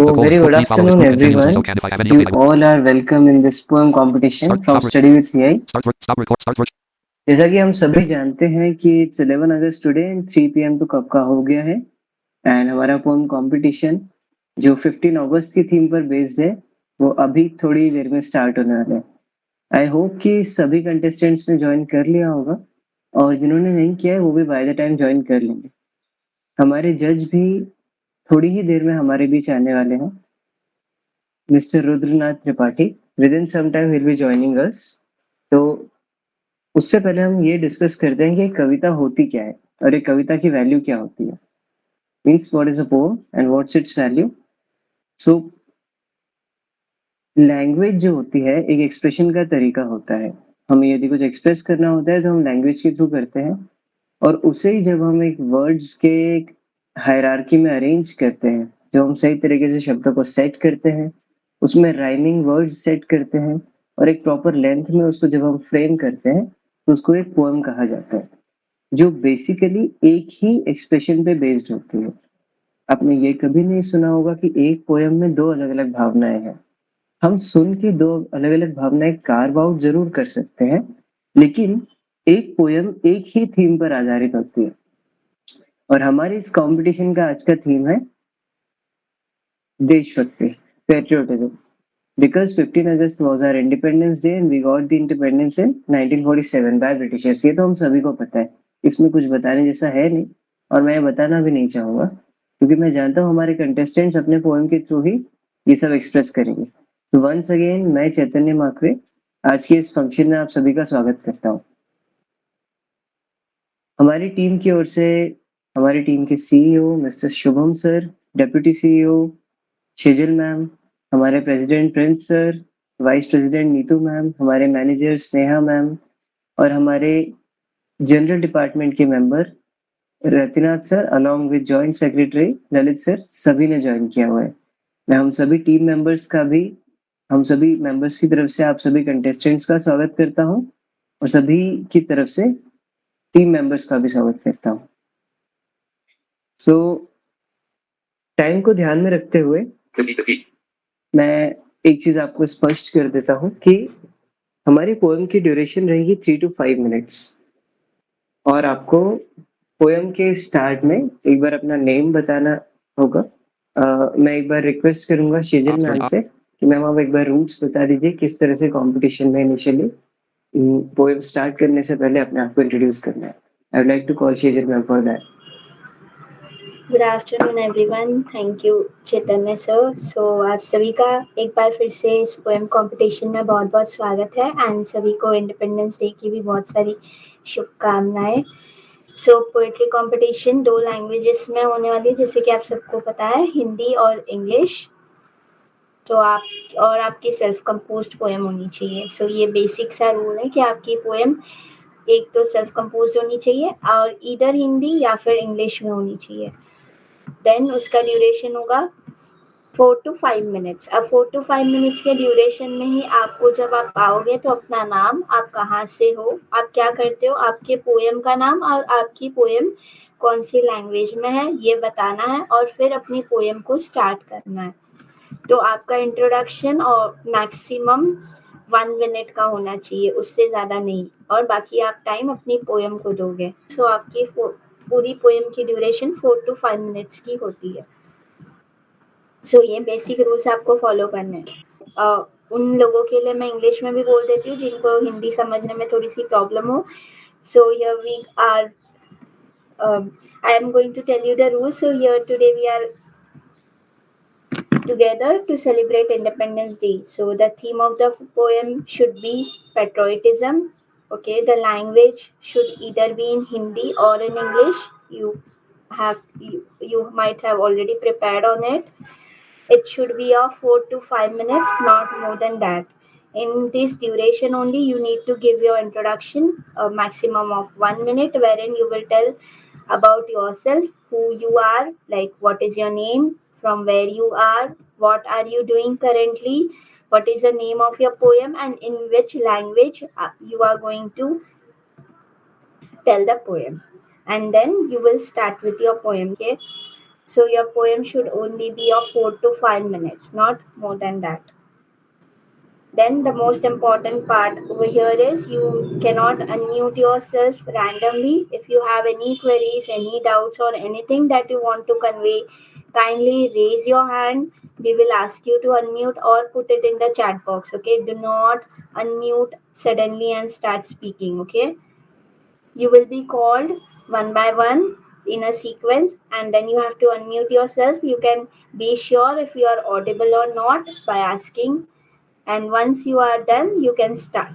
So, very good afternoon, everyone. You all are welcome in this poem competition from Study with AI. जैसा कि हम सभी जानते हैं कि it's 11 August today and 3 PM तो कब का हो गया है एंड हमारा पोएम कंपटीशन जो 15 अगस्त की थीम पर बेस्ड है वो अभी थोड़ी देर में स्टार्ट होने वाला है। आई होप कि सभी कंटेस्टेंट्स ने ज्वाइन कर लिया होगा और जिन्होंने नहीं किया है वो भी बाय द टाइम ज्वाइन कर लेंगे। हमारे जज भी थोड़ी ही देर में हमारे बीच आने वाले हैं। Mister Rudranath Tripathi with in some time will be joining us. तो उससे पहले हम ये डिस्कस करते हैं कि एक कविता होती क्या है और एक कविता की वैल्यू क्या होती है। Means what is a poem and what's it's value. So language जो होती है एक एक्सप्रेशन का तरीका होता है। हमें यदि कुछ एक्सप्रेस करना होता है तो हम लैंग्वेज के थ्रू करते हैं और उसे ही जब हम एक वर्ड्स के एक हायरार्की में अरेंज करते हैं, जब हम सही तरीके से शब्दों को सेट करते हैं, उसमें राइमिंग वर्ड्स सेट करते हैं और एक प्रॉपर लेंथ में उसको जब हम फ्रेम करते हैं तो उसको एक पोएम कहा जाता है जो बेसिकली एक ही एक्सप्रेशन पे बेस्ड होती है। आपने ये कभी नहीं सुना होगा कि एक पोएम में दो अलग अलग भावनाएं हैं। हम सुन के दो अलग अलग भावनाएं कार्व आउट जरूर कर सकते हैं लेकिन एक पोएम एक ही थीम पर आधारित होती है और हमारे इस कंपटीशन का आज का थीम है देशभक्ति, patriotism. Because 15 August was our Independence Day and we got the independence in 1947 by Britishers। ये तो हम सभी को पता है, इसमें कुछ बताने जैसा है नहीं और मैं बताना भी नहीं चाहूंगा क्योंकि मैं जानता हूँ हमारे कंटेस्टेंट्स अपने पोएम के थ्रू ही ये सब एक्सप्रेस करेंगे। तो वंस अगेन मैं चैतन्य माकरे आज के इस फंक्शन में आप सभी का स्वागत करता हूँ। हमारी टीम की ओर से हमारी टीम के CEO mister Shubham sir, deputy CEO Shejal ma'am, हमारे president Prince sir, vice president Neetu ma'am, हमारे मैनेजर स्नेहा मैम और हमारे जनरल डिपार्टमेंट के member Ratinath sir along with joint secretary Lalit sir सभी ने ज्वाइन किया हुआ है। मैं हम सभी टीम मेंबर्स का भी हम सभी मेंबर्स की तरफ से आप सभी कंटेस्टेंट्स का स्वागत करता हूँ और सभी की तरफ से टीम मेंबर्स का भी स्वागत करता हूँ। सो टाइम को ध्यान में रखते हुए मैं एक चीज आपको स्पष्ट कर देता हूँ कि हमारी पोएम की ड्यूरेशन रहेगी 3 to 5 मिनट्स और आपको पोएम के स्टार्ट में एक बार अपना नेम बताना होगा। मैं एक बार रिक्वेस्ट करूंगा शेजल मैम से कि मैम आप एक बार रूल्स बता दीजिए किस तरह से कंपटीशन में इनिशियली पोएम स्टार्ट करने से पहले अपने आप को इंट्रोड्यूस करना है। I would like to call Shejal ma'am for that. Good afternoon everyone, thank you Chaitanya sir. So आप सभी का एक बार फिर से इस पोएम कंपटीशन में बहुत बहुत स्वागत है एंड सभी को इंडिपेंडेंस डे की भी बहुत सारी शुभकामनाएं। सो पोएट्री कंपटीशन 2 लैंग्वेजेस में होने वाली है जैसे कि आप सबको पता है, हिंदी और इंग्लिश। तो आपकी सेल्फ कंपोज्ड पोएम होनी चाहिए। सो ये बेसिक सा रूल है कि आपकी पोएम एक तो सेल्फ कंपोज्ड होनी चाहिए और इधर हिंदी या फिर इंग्लिश में होनी चाहिए। देन उसका ड्यूरेशन होगा 4 to 5 मिनट्स। अब 4 to 5 मिनट्स के ड्यूरेशन में ही आपको जब आप आओगे तो अपना नाम, आप कहाँ से हो, आप क्या करते हो, आपके पोएम का नाम और आपकी पोएम कौन सी लैंग्वेज में है ये बताना है और फिर अपनी पोएम को स्टार्ट करना है। तो आपका इंट्रोडक्शन और मैक्सिमम 1 मिनट का होना चाहिए, उससे ज़्यादा नहीं, और बाकी आप टाइम अपनी पोएम को दोगे। सो आपकी पूरी पोएम की ड्यूरेशन 4 to 5 मिनट्स की होती है। सो ये बेसिक रूल्स आपको फॉलो करने हैं। उन लोगों के लिए मैं इंग्लिश में भी बोल देती हूँ जिनको हिंदी समझने में थोड़ी सी प्रॉब्लम हो। So here we are I am going to tell you the rules. So here today we are together to celebrate Independence Day. So the theme of the poem should be patriotism. Okay, the language should either be in Hindi or in English. You might have already prepared on it. It should be of 4 to 5 minutes, not more than that. In this duration only, you need to give your introduction, a maximum of 1 minute, wherein you will tell about yourself, who you are, like what is your name, from where you are, what are you doing currently, what is the name of your poem, and in which language you are going to tell the poem. And then you will start with your poem. Okay. So your poem should only be of 4 to 5 minutes, not more than that. Then the most important part over here is you cannot unmute yourself randomly. If you have any queries, any doubts, or anything that you want to convey, kindly raise your hand. We will ask you to unmute or put it in the chat box. Okay, do not unmute suddenly and start speaking. Okay, you will be called one by one in a sequence, and then you have to unmute yourself. You can be sure if you are audible or not by asking, and once you are done you can start.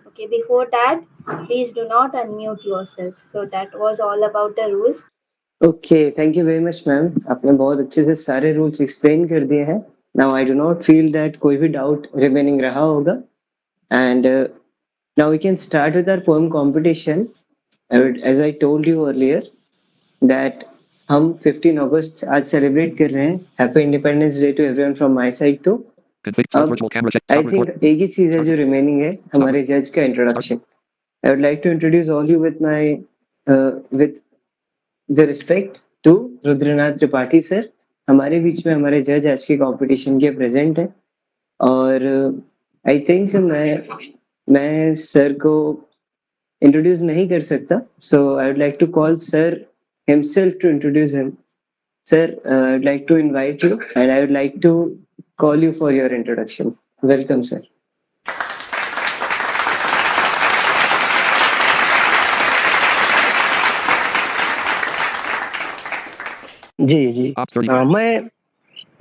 Okay, before that please do not unmute yourself. So that was all about the rules. Okay, thank you very much ma'am. आपने बहुत अच्छे से सारे rules explain कर दिए हैं। Now I do not feel that कोई भी डाउट रिमेनिंग रहा होगा। And now we can start with our poem competition. As I told you earlier that हम 15 अगस्त आज सेलिब्रेट कर रहे हैं। Happy independence day to everyone from my side too. अब आई थिंक एक ही चीज है जो रिमेनिंग है, हमारे जज का introduction. I would like to introduce all you with my with the respect to Rudranath Tripathi sir. हमारे बीच में हमारे जज आज के कंपटीशन के प्रेजेंट है, और आई थिंक मैं सर को इंट्रोड्यूस नहीं कर सकता, so I would like to call sir himself to introduce him. Sir, I'd like to invite you and I would like to call you for your introduction. Welcome, sir. जी जी मैं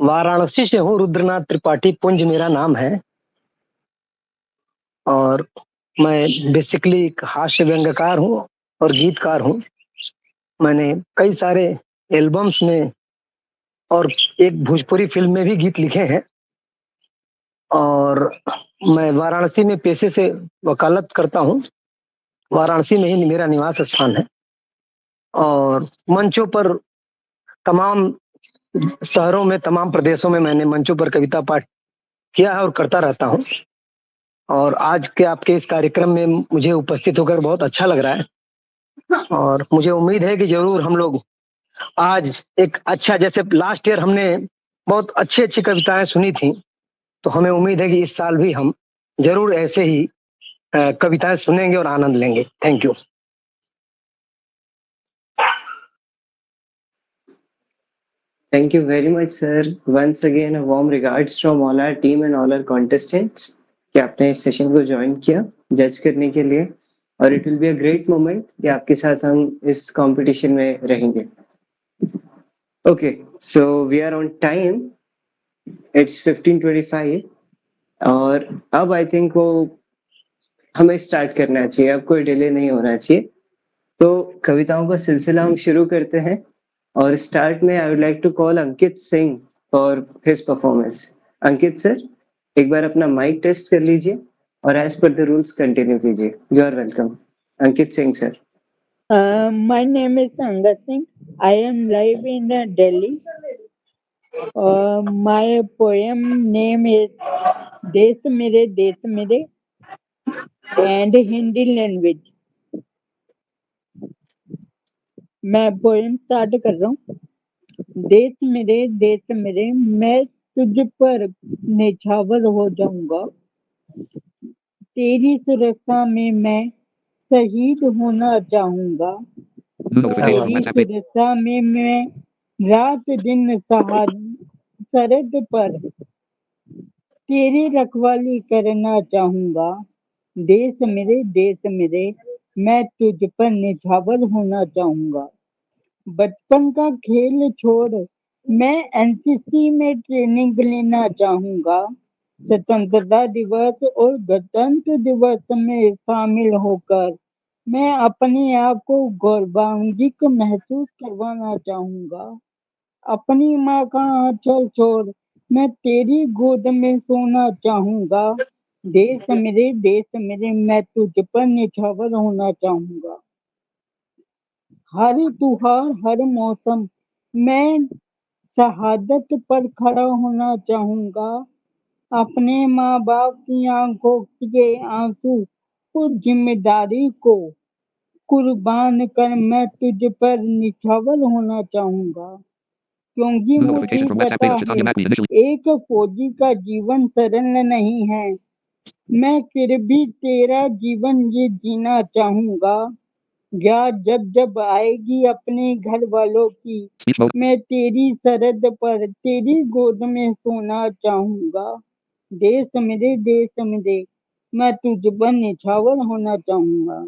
वाराणसी से हूँ। रुद्रनाथ त्रिपाठी पुंज मेरा नाम है, और मैं बेसिकली एक हास्य व्यंग्यकार हूँ और गीतकार हूँ। मैंने कई सारे एल्बम्स में और एक भोजपुरी फिल्म में भी गीत लिखे हैं, और मैं वाराणसी में पेशे से वकालत करता हूँ। वाराणसी में ही मेरा निवास स्थान है, और मंचों पर तमाम शहरों में, तमाम प्रदेशों में मैंने मंचों पर कविता पाठ किया है और करता रहता हूँ। और आज के आपके इस कार्यक्रम में मुझे उपस्थित होकर बहुत अच्छा लग रहा है, और मुझे उम्मीद है कि जरूर हम लोग आज एक अच्छा, जैसे लास्ट ईयर हमने बहुत अच्छी अच्छी कविताएं सुनी थी, तो हमें उम्मीद है कि इस साल भी हम जरूर ऐसे ही कविताएं सुनेंगे और आनंद लेंगे। Thank you. Thank you very much, sir. Once again, a warm regards from all our team and all our contestants कि आपने इस सेशन को ज्वाइन किया जज करने के लिए, और it will be a great moment कि आपके साथ हम इस कंपटीशन में रहेंगे। Okay, so we are on time, it's 15:25, और अब आई थिंक वो हमें स्टार्ट करना चाहिए, अब कोई डिले नहीं होना चाहिए। तो कविताओं का सिलसिला हम शुरू करते हैं, और स्टार्ट में I would like to call Ankit Singh for his performance. Ankit sir, एक बार अपना माइक टेस्ट कर लीजिए और as per the rules continue कीजिए। You are welcome, Ankit Singh sir. My name is Angad Singh. I am live in Delhi. My poem name is देश मेरे and Hindi language. मैं पोएम स्टार्ट कर रहा हूँ। देश मेरे मैं तुझ पर निछावर हो जाऊंगा। तेरी सुरक्षा में मैं शहीद होना चाहूंगा। तेरी सुरक्षा में मैं रात दिन सरहद पर तेरी रखवाली करना चाहूंगा। देश मेरे मैं तुझ पर निछावर होना चाहूंगा। बचपन का खेल छोड़ मैं एनसीसी में ट्रेनिंग लेना चाहूंगा। स्वतंत्रता दिवस और गणतंत्र दिवस में शामिल होकर मैं अपने आप को गौरवान्वित महसूस करवाना चाहूंगा। अपनी माँ का आंचल छोड़ मैं तेरी गोद में सोना चाहूंगा। देश मेरे मैं तुझ पर निछावर होना चाहूंगा। हर त्योहार हर मौसम मैं शहादत पर खड़ा होना चाहूंगा। अपने माँ बाप की आंखों के आंसू उस जिम्मेदारी को कुर्बान कर मैं तुझ पर निछावर होना चाहूंगा। क्योंकि मुझे पता है एक फौजी का जीवन सरल नहीं है। मैं फिर भी तेरा जीवन ये जीना चाहूंगा। याद जब जब आएगी अपने घर वालों की, मैं तेरी सरहद पर तेरी गोद में सोना चाहूंगा। देश मेरे, मैं तुझ पर निछावर होना चाहूंगा।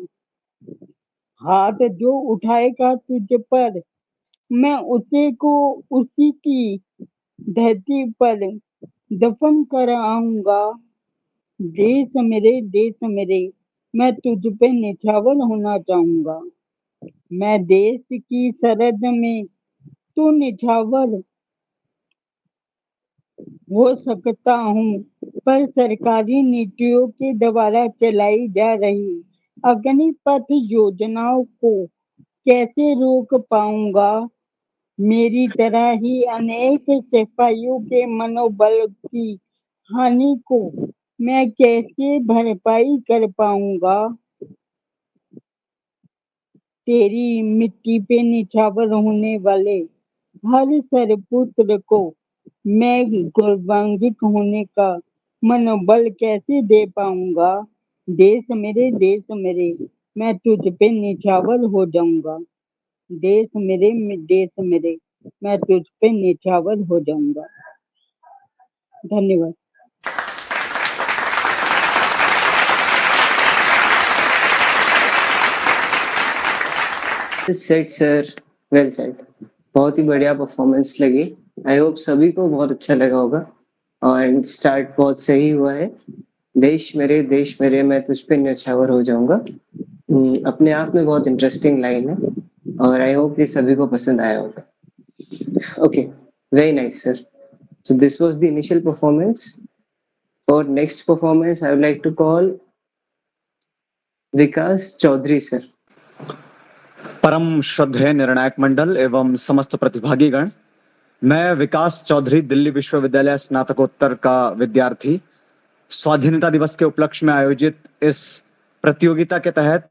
हाथ जो उठाएगा तुझ पर, मैं उसे को उसी की धरती पर दफन कर आऊंगा। देश मेरे, मैं तुझ पे निछावर होना चाहूंगा। मैं देश की सरहद में तो निछावर हो सकता हूँ, पर सरकारी नीतियों के द्वारा चलाई जा रही अग्निपथ योजनाओं को कैसे रोक पाऊंगा। मेरी तरह ही अनेक सिपाहियों के मनोबल की हानि को मैं कैसे भरपाई कर पाऊंगा। तेरी मिट्टी पे निछावर होने वाले हर सरपुत्र को मैं गौरवान्वित होने का मनोबल कैसे दे पाऊंगा। देश मेरे, मैं तुझ पे निछावर हो जाऊंगा। देश मेरे, मैं तुझ पे निछावर हो जाऊंगा। धन्यवाद। Set sir, well set. बहुत ही बढ़िया परफॉर्मेंस लगी। आई होप सभी को बहुत अच्छा लगा होगा। और स्टार्ट बहुत सही हुआ है। देश मेरे मैं तुझ पे न्यौछावर हो जाऊंगा। अपने आप में बहुत इंटरेस्टिंग लाइन है और आई होप ये सभी को पसंद आया होगा। Okay, very nice sir. So this was the initial performance. For next performance, I would like to call Vikas Chaudhary sir. परम श्रद्धेय निर्णायक मंडल एवं समस्त प्रतिभागीगण, मैं विकास चौधरी दिल्ली विश्वविद्यालय स्नातकोत्तर का विद्यार्थी स्वाधीनता दिवस के उपलक्ष्य में आयोजित इस प्रतियोगिता के तहत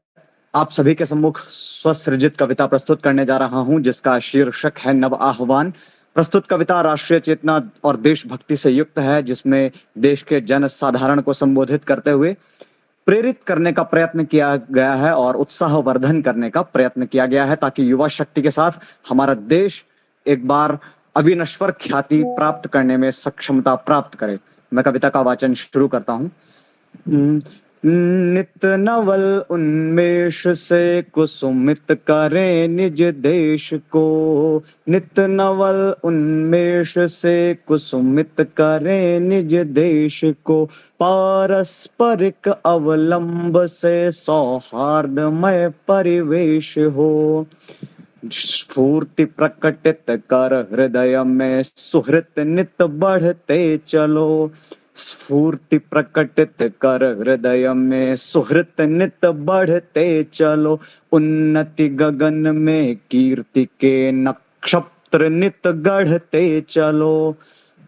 आप सभी के सम्मुख स्वसृजित कविता प्रस्तुत करने जा रहा हूं, जिसका शीर्षक है नव आह्वान। प्रस्तुत कविता राष्ट्रीय चेतना और देशभक्ति से युक्त है, जिसमें देश के जन साधारण को संबोधित करते हुए प्रेरित करने का प्रयत्न किया गया है और उत्साहवर्धन करने का प्रयत्न किया गया है, ताकि युवा शक्ति के साथ हमारा देश एक बार अविनश्वर ख्याति प्राप्त करने में सक्षमता प्राप्त करे। मैं कविता का वाचन शुरू करता हूँ। नित नवल उन्मेष से कुसुमित करें निज देश को। नित नवल उन्मेष से कुसुमित करें निज देश को। पारस्परिक अवलंब से सौहार्दमय परिवेश हो। स्फूर्ति प्रकटित कर हृदय में सुहृत नित बढ़ते चलो। स्फूर्ति प्रकटित कर हृदय में सुहृत नित बढ़ते चलो। उन्नति गगन में कीर्ति के नक्षत्र नित गढ़ते चलो।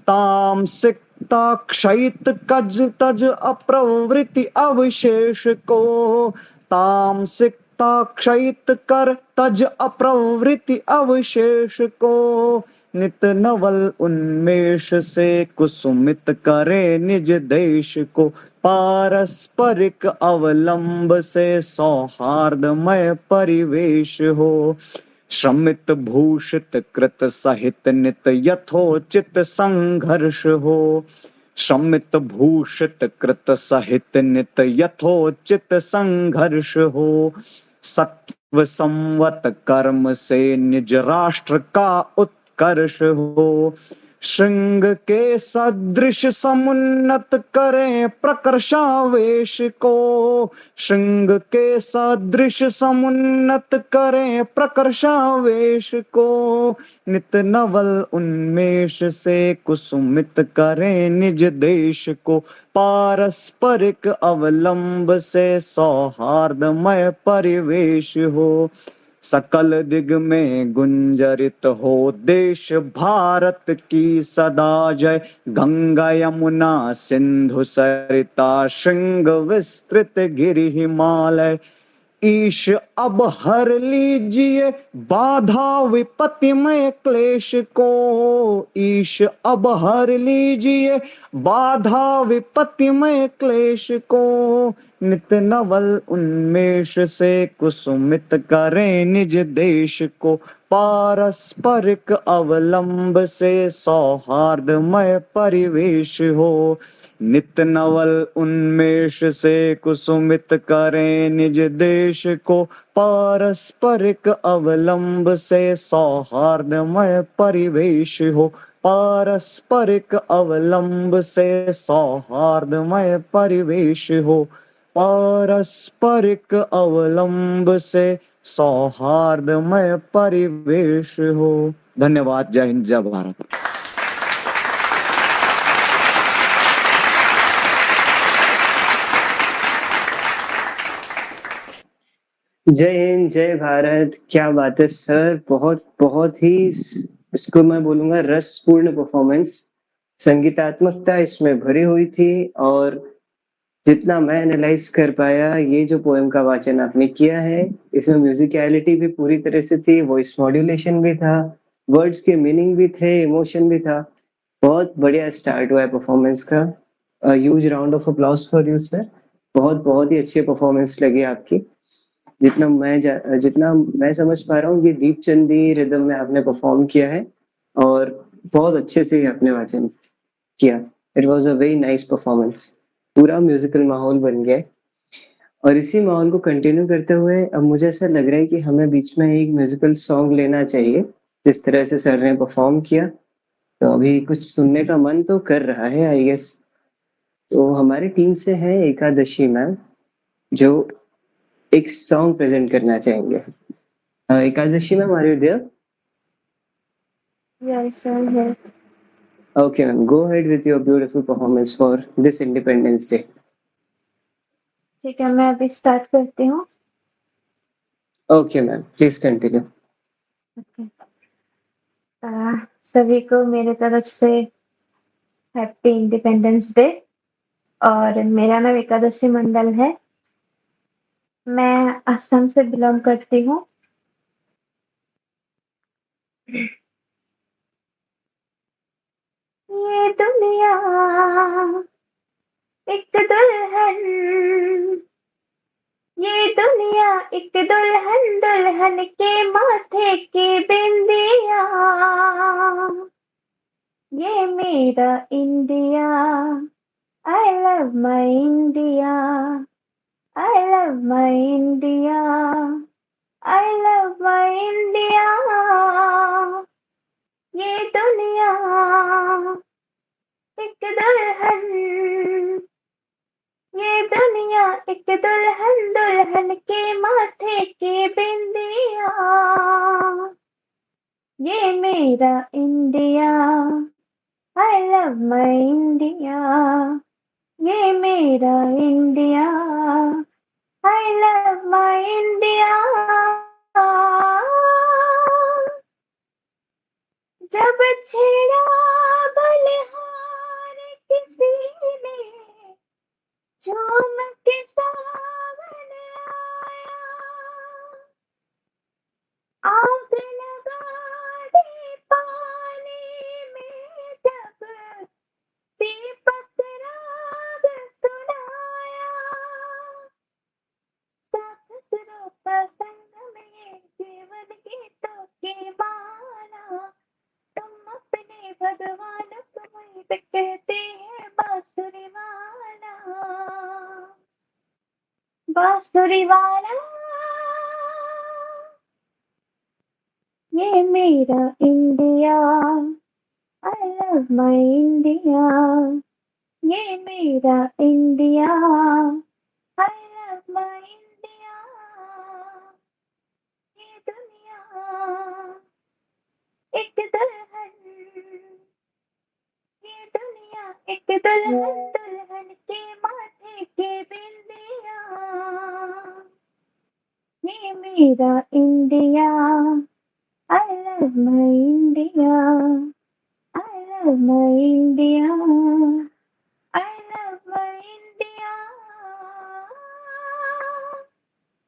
तामसिकता क्षयित कज तज अप्रवृत्ति अवशेष को। तामसिक क्षयित कर तज अप्रवृत्ति अवशेष को। नित नवल उन्मेष से कुसुमित करे निज देश को। पारस्परिक अवलंब से सौहार्दमय परिवेश हो। श्रमित भूषित कृत सहित नित यथोचित संघर्ष हो। श्रमित भूषित कृत सहित नित यथोचित संघर्ष हो। सत्व संवत कर्म से निज राष्ट्र का उत्कर्ष हो। श्रृंग के सदृश समुन्नत करें प्रकर्षावेश को। श्रृंग के सदृश समुन्नत करें प्रकर्षावेश को। नित नवल उन्मेष से कुसुमित करें निज देश को। पारस्परिक अवलंब से सौहार्दमय परिवेश हो। सकल दिग में गुंजरित हो देश भारत की सदा जय। गंगा यमुना सिंधु सरिता श्रृंग विस्तृत गिरि हिमालय। ईश अब हर लीजिए बाधा विपत्तिमय क्लेश को, ईश अब हर लीजिए बाधा विपत्तिमय क्लेश को, नित नवल उन्मेष से कुसुमित करें निज देश को, पारस्परिक अवलंब से सौहार्दमय परिवेश हो, नित नवल उन्मेष से कुसुमित करें निज देश को, पारस्परिक अवलंब से सौहार्दमय परिवेश हो, पारस्परिक अवलंब से सौहार्दमय परिवेश हो, पारस्परिक अवलंब से सौहार्दमय परिवेश हो। धन्यवाद। जय हिंद, जय भारत। जय हिंद, जय भारत। क्या बात है सर, बहुत बहुत ही इसको मैं बोलूंगा रसपूर्ण परफॉर्मेंस। संगीतात्मकता इसमें भरी हुई थी और जितना मैं एनालाइज कर पाया, ये जो पोएम का वाचन आपने किया है, इसमें म्यूजिकलिटी भी पूरी तरह से थी, वॉइस मॉड्यूलेशन भी था, वर्ड्स के मीनिंग भी थे, इमोशन भी था। बहुत बढ़िया स्टार्ट हुआ है परफॉर्मेंस का। Huge round of applause for you sir. बहुत ही अच्छी परफॉर्मेंस लगी आपकी। जितना मैं समझ पा रहा हूँ, ये दीपचंदी रिदम में आपने परफॉर्म किया है और बहुत अच्छे से आपने वाचन किया। It was a very nice performance. पूरा म्यूजिकल माहौल बन गया है। और इसी माहौल को कंटिन्यू करते हुए अब मुझे ऐसा लग रहा है कि हमें बीच में एक म्यूजिकल सॉन्ग लेना चाहिए। जिस तरह से सर ने परफॉर्म किया, तो अभी कुछ सुनने का मन तो कर रहा है आई गेस। तो हमारी टीम से है एकादशी मैम, जो एक सॉन्ग प्रेजेंट करना चाहेंगे। Ekadashi ma'am, are you there? Yes, I'm here. Okay ma'am, go ahead with your beautiful performance for this Independence Day. ठीक है, मैं अभी स्टार्ट करती हूँ। Okay ma'am, please continue. Okay. सभी को मेरे तरफ से हैप्पी इंडिपेंडेंस डे। और मेरा नाम एकादशी मंडल है। मैं असम से बिलोंग करती हूँ। ये दुनिया एक दुल्हन, ये दुनिया एक दुल्हन, दुल्हन के माथे की बिंदिया, ये मेरा India, I love my India, I love my India, I love my India. ये दुनिया एक दुल्हन, ये दुनिया एक दुल्हन, दुल्हन के माथे की बिंदिया, ये मेरा India, I love my India, ये मेरा India, I love my India. जब छेड़ा बलिहार किसी ने, झूम के सावन आया, आग लगा दी पानी में जब दीपक राग सुनाया, साथ स्वरूप संग में जीवन गीतों की माला, तुम अपने भगवान तुम्हें कहते हैं बांसुरी वाला, बांसुरी वाला। ये मेरा India, I love my India, ये मेरा India, I love my India. ये दुनिया एक दुल्हन, ये दुनिया एक दुल्हन, दुल्हन के माथे के बिंदिया, ये मेरा India, I love my India, I love my India, I love my India.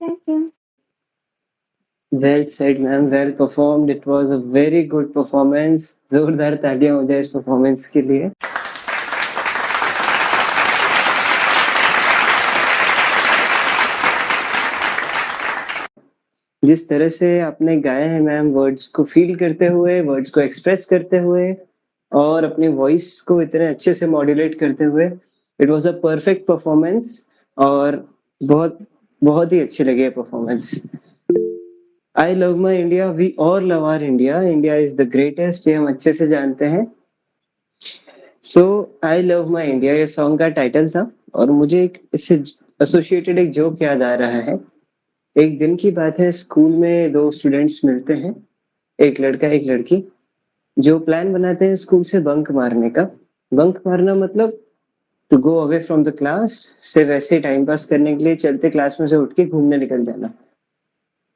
Thank you. Well said ma'am, well performed, it was a very good performance. जोरदार तालियां हो जाए इस परफॉर्मेंस के लिए। जिस तरह से आपने गाया है मैम, वर्ड्स को फील करते हुए, वर्ड्स को एक्सप्रेस करते हुए और अपनी वॉइस को इतने अच्छे से मॉड्यूलेट करते हुए, it was a perfect performance और बहुत बहुत ही अच्छी लगी है performance. I love my India, we all love our India, India is the greatest, ये हम अच्छे से जानते हैं। So I love my India ये सॉन्ग का टाइटल था और मुझे एक इससे एसोसिएटेड एक जोक याद आ रहा है। एक दिन की बात है, स्कूल में दो स्टूडेंट्स मिलते हैं, एक लड़का एक लड़की, जो प्लान बनाते हैं स्कूल से बंक मारने का। बंक मारना मतलब to go away from the class, से वैसे टाइम पास करने के लिए चलते क्लास में से उठ के घूमने निकल जाना।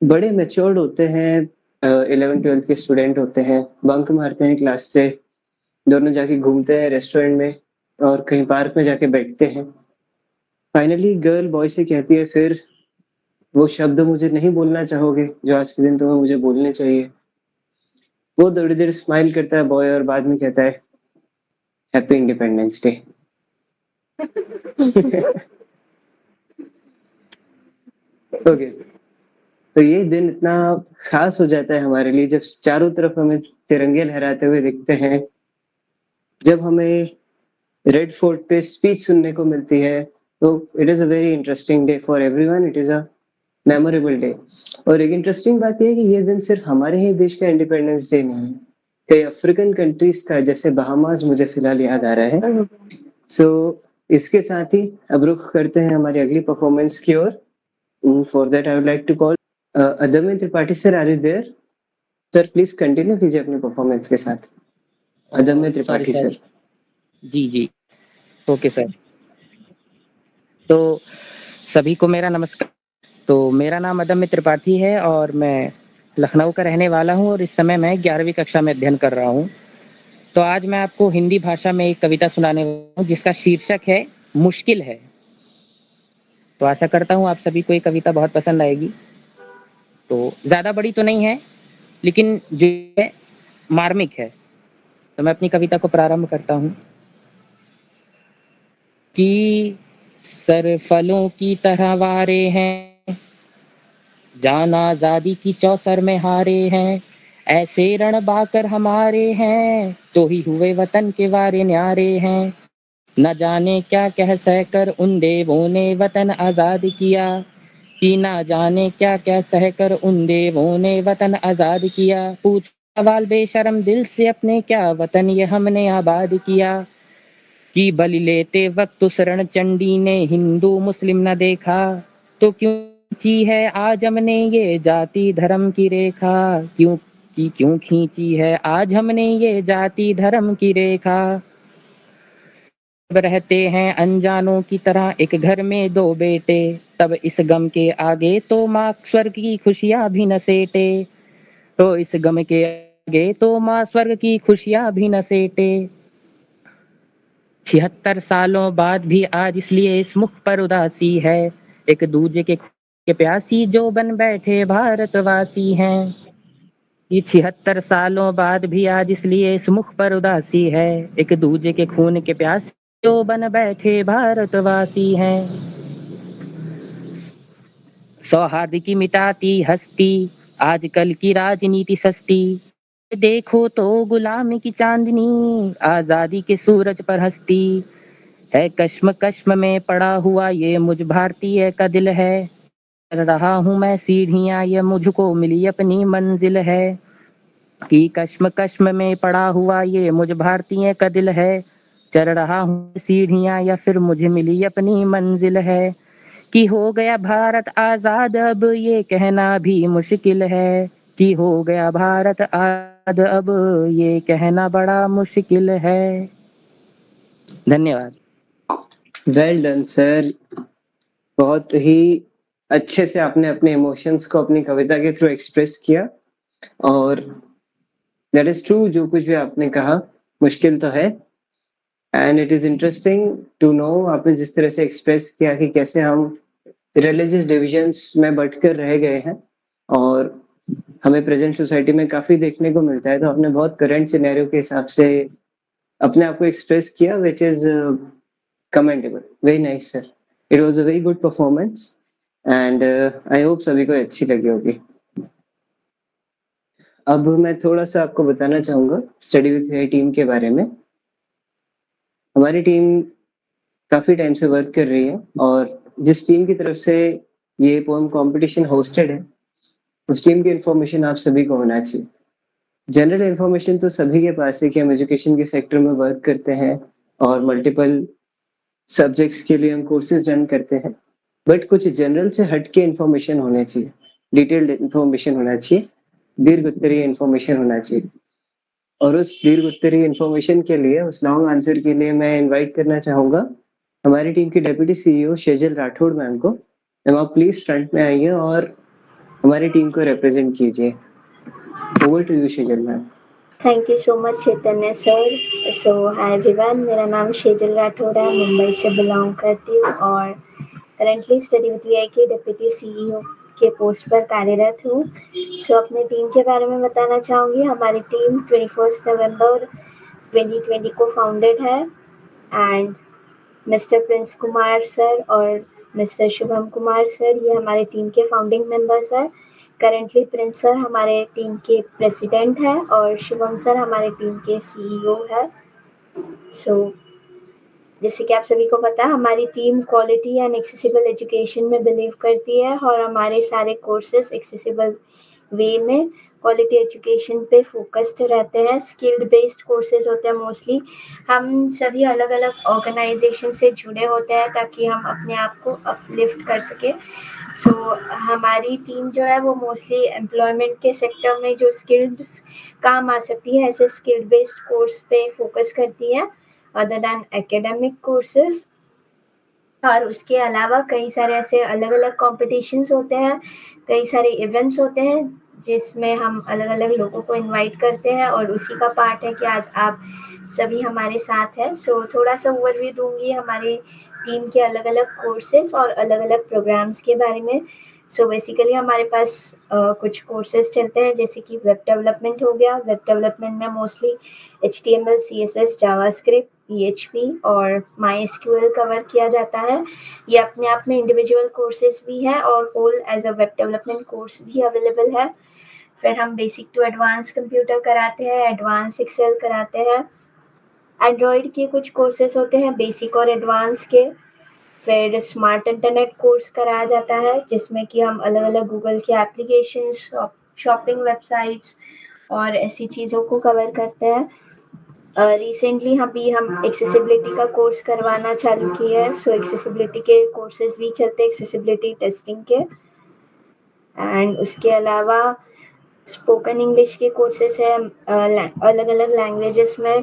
बड़े मेच्योर्ड होते हैं, 11th-12th के स्टूडेंट होते हैं, बंक मारते हैं क्लास से, दोनों जाके घूमते हैं रेस्टोरेंट में और कहीं पार्क में जाके बैठते हैं। फाइनली गर्ल बॉय से कहती है, फिर वो शब्द मुझे नहीं बोलना चाहोगे जो आज के दिन तुम्हें मुझे बोलने चाहिए। वो थोड़ी देर स्माइल करता है बॉय और बाद में कहता है, हैप्पी इंडिपेंडेंस डे। ओके, तो ये दिन इतना खास हो जाता है हमारे लिए जब चारों तरफ हमें तिरंगे लहराते हुए दिखते हैं, जब हमें रेड फोर्ट पे स्पीच सुनने को मिलती है। तो it is a very interesting day for everyone, it is a memorable day. और एक इंटरेस्टिंग बात यह है कि ये दिन सिर्फ हमारे ही देश का इंडिपेंडेंस डे नहीं है, कई अफ्रीकन कंट्रीज का, जैसे बहामास मुझे फिलहाल याद आ रहा है। सो इसके साथ ही अब रुख करते हैं हमारी अगली परफॉर्मेंस की ओर। For that I would like to call Adamya Tripathi sir, are you there? Sir please continue कीजिए अपनी परफॉर्मेंस के साथ। Adamya sorry Tripathi sir. Sir. जी जी, ओके सर। तो सभी को मेरा नमस्कार। तो मेरा नाम अदम्य त्रिपाठी है और मैं लखनऊ का रहने वाला हूँ और इस समय मैं 11वीं कक्षा में अध्ययन कर रहा हूँ। तो आज मैं आपको हिंदी भाषा में एक कविता सुनाने वाला हूँ जिसका शीर्षक है मुश्किल है। तो आशा करता हूँ आप सभी को ये कविता बहुत पसंद आएगी। तो ज़्यादा बड़ी तो नहीं है, लेकिन जो है मार्मिक है। तो मैं अपनी कविता को प्रारंभ करता हूँ कि सर फलों की तरह वारे हैं, जान आजादी की चौसर में हारे हैं, ऐसे रण बाकर हमारे हैं, तो ही हुए वतन के वारे न्यारे हैं। न जाने क्या कह सहकर उन देवों ने वतन आजाद किया, कि ना जाने क्या क्या सहकर उन देवों ने वतन आजाद किया। पूछ सवाल बेशर्म दिल से अपने, क्या वतन ये हमने आबाद किया, कि बलि लेते वक्त उस रण चंडी ने हिंदू मुस्लिम न देखा, तो क्यों खींची है आज हमने ये जाति धर्म की रेखा, क्यों खींची है आज हमने ये जाति धर्म की रेखा। अब रहते हैं अनजानों की तरह एक घर में दो बेटे, तब इस गम के आगे तो माँ स्वर्ग की खुशियां भी न सेटे, तो इस गम के आगे तो माँ स्वर्ग की खुशियां भी न सेटे। 76 सालों बाद भी आज इसलिए इस मुख पर उदासी है, एक दूजे के प्यासी जो बन बैठे भारतवासी हैं। ये 76 सालों बाद भी आज इसलिए इस मुख पर उदासी है, एक दूजे के खून के प्यासी जो बन बैठे भारतवासी हैं। सौहार्द की मिटाती हस्ती आजकल की राजनीति सस्ती, देखो तो गुलामी की चांदनी आजादी के सूरज पर हंसती है। कश्म कश्म में पड़ा हुआ ये मुझ भारतीय का दिल है, चल रहा हूँ मैं सीढ़ियाँ ये मुझको मिली अपनी मंजिल है, कि कश्म कश्म में पड़ा हुआ ये मुझ भारतीय का दिल है, चल रहा हूँ सीढ़ियाँ या फिर मुझे मिली अपनी मंजिल है, कि हो गया भारत आजाद अब ये कहना भी मुश्किल है, कि हो गया भारत आजाद अब ये कहना बड़ा मुश्किल है। धन्यवाद। वेल डन सर, बहुत ही अच्छे से आपने अपने इमोशंस को अपनी कविता के थ्रू एक्सप्रेस किया। और दैट इज ट्रू, जो कुछ भी आपने कहा मुश्किल तो है। And it is interesting to know, आपने जिस तरह से एक्सप्रेस किया कि कैसे हम रिलीजियस डिविजन्स में बटकर रह गए हैं और हमें प्रेजेंट सोसाइटी में काफ़ी देखने को मिलता है, तो आपने बहुत करंट सिनेरियो के हिसाब से अपने आप को एक्सप्रेस किया, which is commendable. Very nice sir. It was a very good performance and I hope सभी को अच्छी लगी होगी। अब मैं थोड़ा-सा आपको बताना चाहूँगा स्टडी विथ एआई टीम के बारे में। हमारी टीम काफ़ी टाइम से वर्क कर रही है और जिस टीम की तरफ से ये पोएम कॉम्पिटिशन होस्टेड है, उस टीम की इन्फॉर्मेशन आप सभी को होना चाहिए। जनरल इन्फॉर्मेशन तो सभी के पास है कि हम एजुकेशन के सेक्टर में वर्क करते हैं और मल्टीपल सब्जेक्ट्स के लिए हम कोर्सेज रन करते हैं, बट कुछ जनरल से हट के इन्फॉर्मेशन होना चाहिए, डिटेल्ड इन्फॉर्मेशन होना चाहिए, दीर्घ उत्तरीय इन्फॉर्मेशन होना चाहिए। और उस दीर्घ उत्तरीय इन्फॉर्मेशन के लिए, उस लॉन्ग आंसर के लिए मैं इनवाइट करना चाहूँगा हमारी टीम की deputy CEO Shejal Rathore ma'am को। मैम आप प्लीज़ फ्रंट में आइए और हमारी टीम को रिप्रेजेंट कीजिए। Over to you Shejal ma'am. Thank you so much Chaitanya sir. So hi everyone, मेरा नाम शेजल राठौड़ है, मुंबई से बिलोंग करती हूँ और करंटली स्टडी विथ एआई के डिप्टी सीईओ के पोस्ट पर कार्यरत हूँ। सो अपनी टीम के बारे में बताना चाहूँगी। हमारी टीम 21 नवंबर 2020 को फाउंडेड है and mister Prince Kumar sir और मिस्टर शुभम कुमार सर ये हमारे टीम के फाउंडिंग मेंबर्स हैं। करेंटली प्रिंस सर हमारे टीम के प्रेसिडेंट हैं और शुभम सर हमारे टीम के सीईओ है। सो जैसे कि आप सभी को पता है, हमारी team quality and accessible education में बिलीव करती है और हमारे सारे कोर्सेज एक्सेसिबल वे में क्वालिटी एजुकेशन पे फोकस्ड रहते हैं। स्किल्ड बेस्ड कोर्सेज होते हैं मोस्टली। हम सभी अलग अलग ऑर्गेनाइजेशन से जुड़े होते हैं ताकि हम अपने आप को अपलिफ्ट कर सकें। सो हमारी टीम जो है वो मोस्टली एम्प्लॉयमेंट के सेक्टर में जो स्किल्ड काम आ सकती है ऐसे स्किल्ड बेस्ड कोर्स पे फोकस करती है अदर दैन एकेडमिक कोर्सेज। और उसके अलावा कई सारे ऐसे अलग अलग कॉम्पिटिशन्स होते हैं, कई सारे इवेंट्स होते हैं जिसमें हम अलग अलग लोगों को इनवाइट करते हैं और उसी का पार्ट है कि आज आप सभी हमारे साथ हैं। सो थोड़ा सा ओवरव्यू दूंगी हमारी टीम के अलग अलग कोर्सेज और अलग अलग प्रोग्राम्स के बारे में। सो बेसिकली हमारे पास कुछ कोर्सेज चलते हैं जैसे कि वेब डेवलपमेंट हो गया। वेब डेवलपमेंट में mostly HTML, CSS, JavaScript, PHP और MySQL कवर किया जाता है। ये अपने आप में इंडिविजुअल कोर्सेज भी हैं और whole as a web development course भी अवेलेबल है। फिर हम बेसिक टू एडवांस कंप्यूटर कराते हैं, एडवांस एक्सेल कराते हैं। एंड्रॉयड के कुछ कोर्सेज होते हैं बेसिक और एडवांस के। फिर स्मार्ट इंटरनेट कोर्स कराया जाता है जिसमें कि हम अलग अलग गूगल के एप्लीकेशन, शॉपिंग वेबसाइट्स और ऐसी चीज़ों को कवर करते हैं। रिसेंटली हम एक्सेसिबिलिटी का कोर्स करवाना चालू किया है। सो एक्सेसिबिलिटी के कोर्सेज भी चलते हैं, एक्सेसिबिलिटी टेस्टिंग के। एंड उसके अलावा स्पोकन इंग्लिश के कोर्सेज है, अलग अलग लैंग्वेजेस में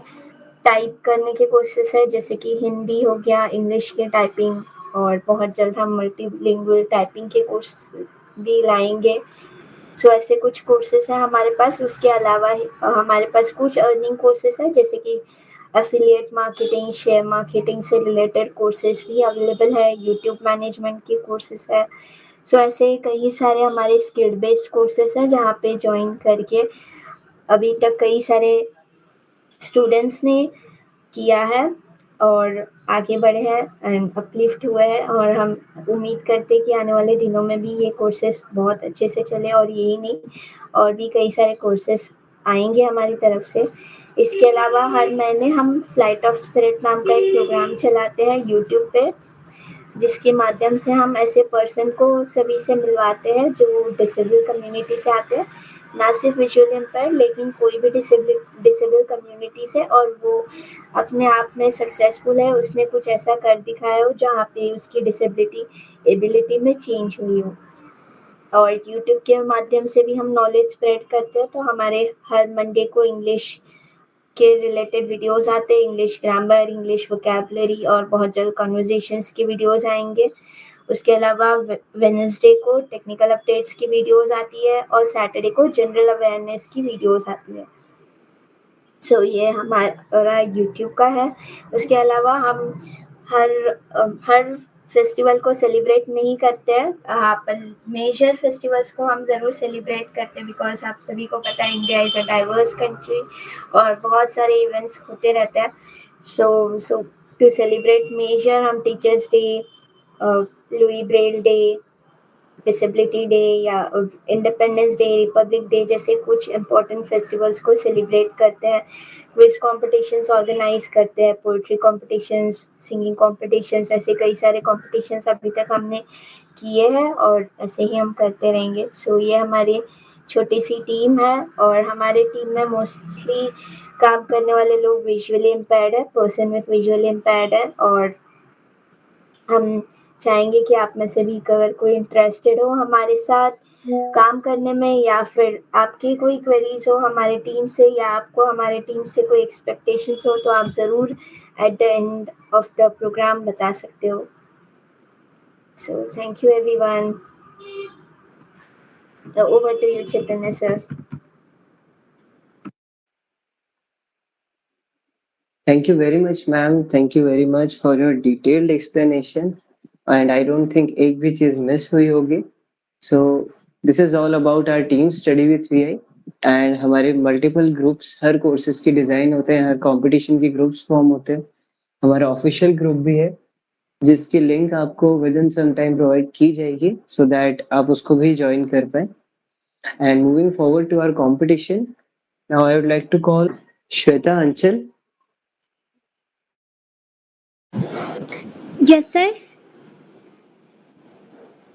टाइप करने के कोर्सेज है जैसे कि हिंदी हो गया, इंग्लिश के टाइपिंग, और बहुत जल्द हम मल्टीलिंगुअल टाइपिंग के कोर्स भी लाएंगे। सो ऐसे कुछ कोर्सेज हैं हमारे पास। उसके अलावा हमारे पास कुछ अर्निंग कोर्सेज है जैसे कि एफिलिएट मार्केटिंग, शेयर मार्केटिंग से रिलेटेड कोर्सेज भी अवेलेबल है, यूट्यूब मैनेजमेंट के कोर्सेज है। सो ऐसे कई सारे हमारे स्किल्ड बेस्ड कोर्सेज हैं जहाँ पे ज्वाइन करके अभी तक कई सारे स्टूडेंट्स ने किया है और आगे बढ़े हैं एंड अपलिफ्ट हुए हैं। और हम उम्मीद करते हैं कि आने वाले दिनों में भी ये कोर्सेज बहुत अच्छे से चले और यही नहीं, और भी कई सारे कोर्सेज आएंगे हमारी तरफ से। इसके अलावा हर महीने हम फ्लाइट ऑफ स्पिरिट नाम का एक प्रोग्राम चलाते हैं यूट्यूब पे, जिसके माध्यम से हम ऐसे पर्सन को सभी से मिलवाते हैं जो डिसेबल कम्युनिटी से आते हैं, ना सिर्फ विजुअल इम्पेयर लेकिन कोई भी डिसेबल कम्युनिटी से, और वो अपने आप में सक्सेसफुल है, उसने कुछ ऐसा कर दिखाया हो जहाँ पे उसकी डिसेबिलिटी एबिलिटी में चेंज हुई हो। और यूट्यूब के माध्यम से भी हम नॉलेज स्प्रेड करते हैं। तो हमारे हर मंडे को इंग्लिश के रिलेटेड वीडियोस आते हैं, इंग्लिश ग्रामर, इंग्लिश वोकैबुलरी और बहुत जल्द कन्वर्सेशंस के वीडियोस आएंगे। उसके अलावा वेडनेसडे को टेक्निकल अपडेट्स की वीडियोस आती है और सैटरडे को जनरल अवेयरनेस की वीडियोस आती है। सो ये हमारा यूट्यूब का है। उसके अलावा हम हर फेस्टिवल को सेलिब्रेट नहीं करते हैं, पर मेजर फेस्टिवल्स को हम ज़रूर सेलिब्रेट करते हैं, बिकॉज आप सभी को पता है India is a diverse country और बहुत सारे इवेंट्स होते रहते हैं. सो टू सेलिब्रेट मेजर हम teachers day, Louis Braille day, disability day या इंडिपेंडेंस डे, रिपब्लिक डे जैसे कुछ इम्पोर्टेंट फेस्टिवल्स को सेलिब्रेट करते हैं. क्विज कॉम्पिटिशन्स ऑर्गेनाइज करते हैं, पोइट्री कॉम्पिटिशन्स, सिंगिंग कॉम्पिटिशन्स, ऐसे कई सारे कॉम्पिटिशन्स अभी तक हमने किए हैं और ऐसे ही हम करते रहेंगे. सो ये हमारी छोटी सी टीम है और हमारे टीम में मोस्टली काम करने वाले लोग विजुअली इम्पेयर्ड है, पर्सन विथ विजुअली इम्पेयर्ड है. और हम चाहेंगे कि आप में से भी अगर कोई इंटरेस्टेड हो हमारे साथ काम करने में, या फिर आपकी कोई क्वेरीज हो हमारे टीम से, या आपको हमारे टीम से कोई एक्सपेक्टेशंस हो, तो आप ज़रूर at the end of the program बता सकते हो. So thank you everyone. Over to you Chaitanya sir. Thank you very much, ma'am. Thank you very much for your detailed explanation. And I don't think एक भी चीज miss हुई होगी. So this is all about our team study with VI. And हमारे multiple groups हर courses की design होते हैं, हर competition की groups form होते हैं. हमारा official group भी है जिसकी लिंक आपको within some time provide की जाएगी so that आप उसको भी join कर पाए. And moving forward to our competition, now I would like to call Shweta Anchal. Yes, sir.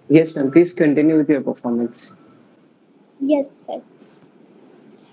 Yes, ma'am. Please continue with your performance. Yes, sir.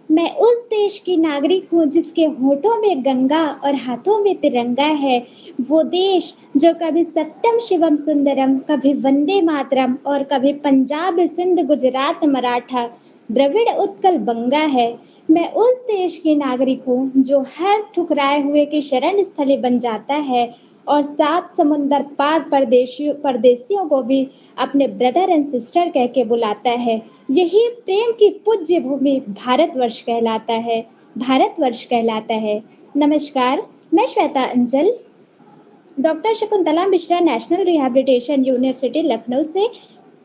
मैं उस देश की नागरिक हूँ जिसके होठों में गंगा और हाथों में तिरंगा है. वो देश जो कभी सत्यम शिवम सुंदरम, कभी वंदे मातरम और कभी पंजाब सिंध गुजरात मराठा द्रविड़ उत्कल बंगा है. मैं उस देश की नागरिक हूँ जो हर ठुकराए हुए की शरण स्थली बन जाता है और 7 समुंदर पार परदेशियों को भी अपने ब्रदर एंड सिस्टर कह के बुलाता है. यही प्रेम की पूज्य भूमि भारतवर्ष कहलाता है. भारतवर्ष कहलाता है. नमस्कार, मैं श्वेता अंचल doctor Shakuntala Mishra national rehabilitation university Lucknow से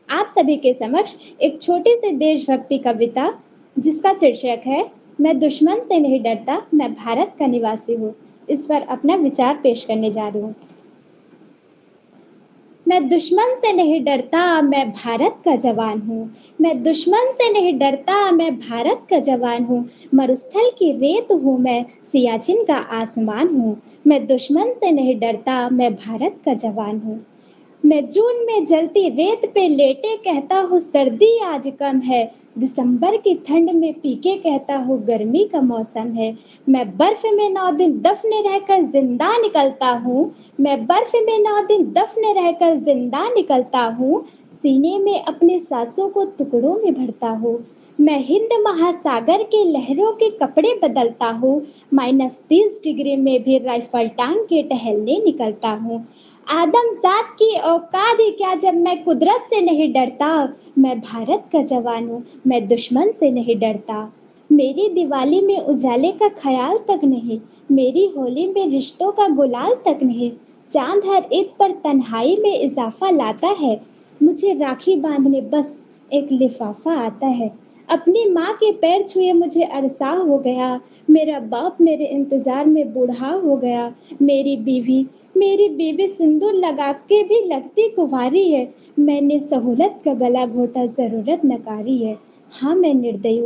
आप सभी के समक्ष एक छोटी सी देशभक्ति कविता जिसका शीर्षक है मैं दुश्मन से नहीं डरता, मैं भारत का निवासी हूँ, इस पर अपना विचार पेश करने जा रही हूँ. मैं दुश्मन से नहीं डरता, मैं भारत का जवान हूँ. मैं दुश्मन से नहीं डरता, मैं भारत का जवान हूँ. मरुस्थल की रेत हूँ मैं, सियाचिन का आसमान हूँ. मैं दुश्मन से नहीं डरता, मैं भारत का जवान हूँ. मैं जून में जलती रेत पे लेटे कहता हूँ सर्दी आज कम है. दिसंबर की ठंड में पीके कहता हूँ गर्मी का मौसम है. मैं बर्फ में 9 दिन दफने रहकर जिंदा निकलता हूँ. मैं बर्फ में 9 दिन दफने रहकर जिंदा निकलता हूँ. सीने में अपने सांसों को टुकड़ों में भरता हूँ. मैं हिंद महासागर के लहरों के कपड़े बदलता हूँ. -30 डिग्री में भी राइफल टांग के टहलने निकलता हूँ. आदमजात की औकात ही क्या जब मैं कुदरत से नहीं डरता. मैं भारत का जवान हूँ, मैं दुश्मन से नहीं डरता. मेरी दिवाली में उजाले का ख्याल तक नहीं, मेरी होली में रिश्तों का गुलाल तक नहीं. चांद हर ईद पर तन्हाई में इजाफा लाता है. मुझे राखी बांधने बस एक लिफाफा आता है. अपनी माँ के पैर छुए मुझे अरसा हो गया. मेरा बाप मेरे इंतजार में बूढ़ा हो गया. मेरी बीवी सिंदूर लगा के भी लगती कुंवारी है. मैंने सहूलत का गला घोटा, जरूरत नकारी है. हाँ मैं निर्दयी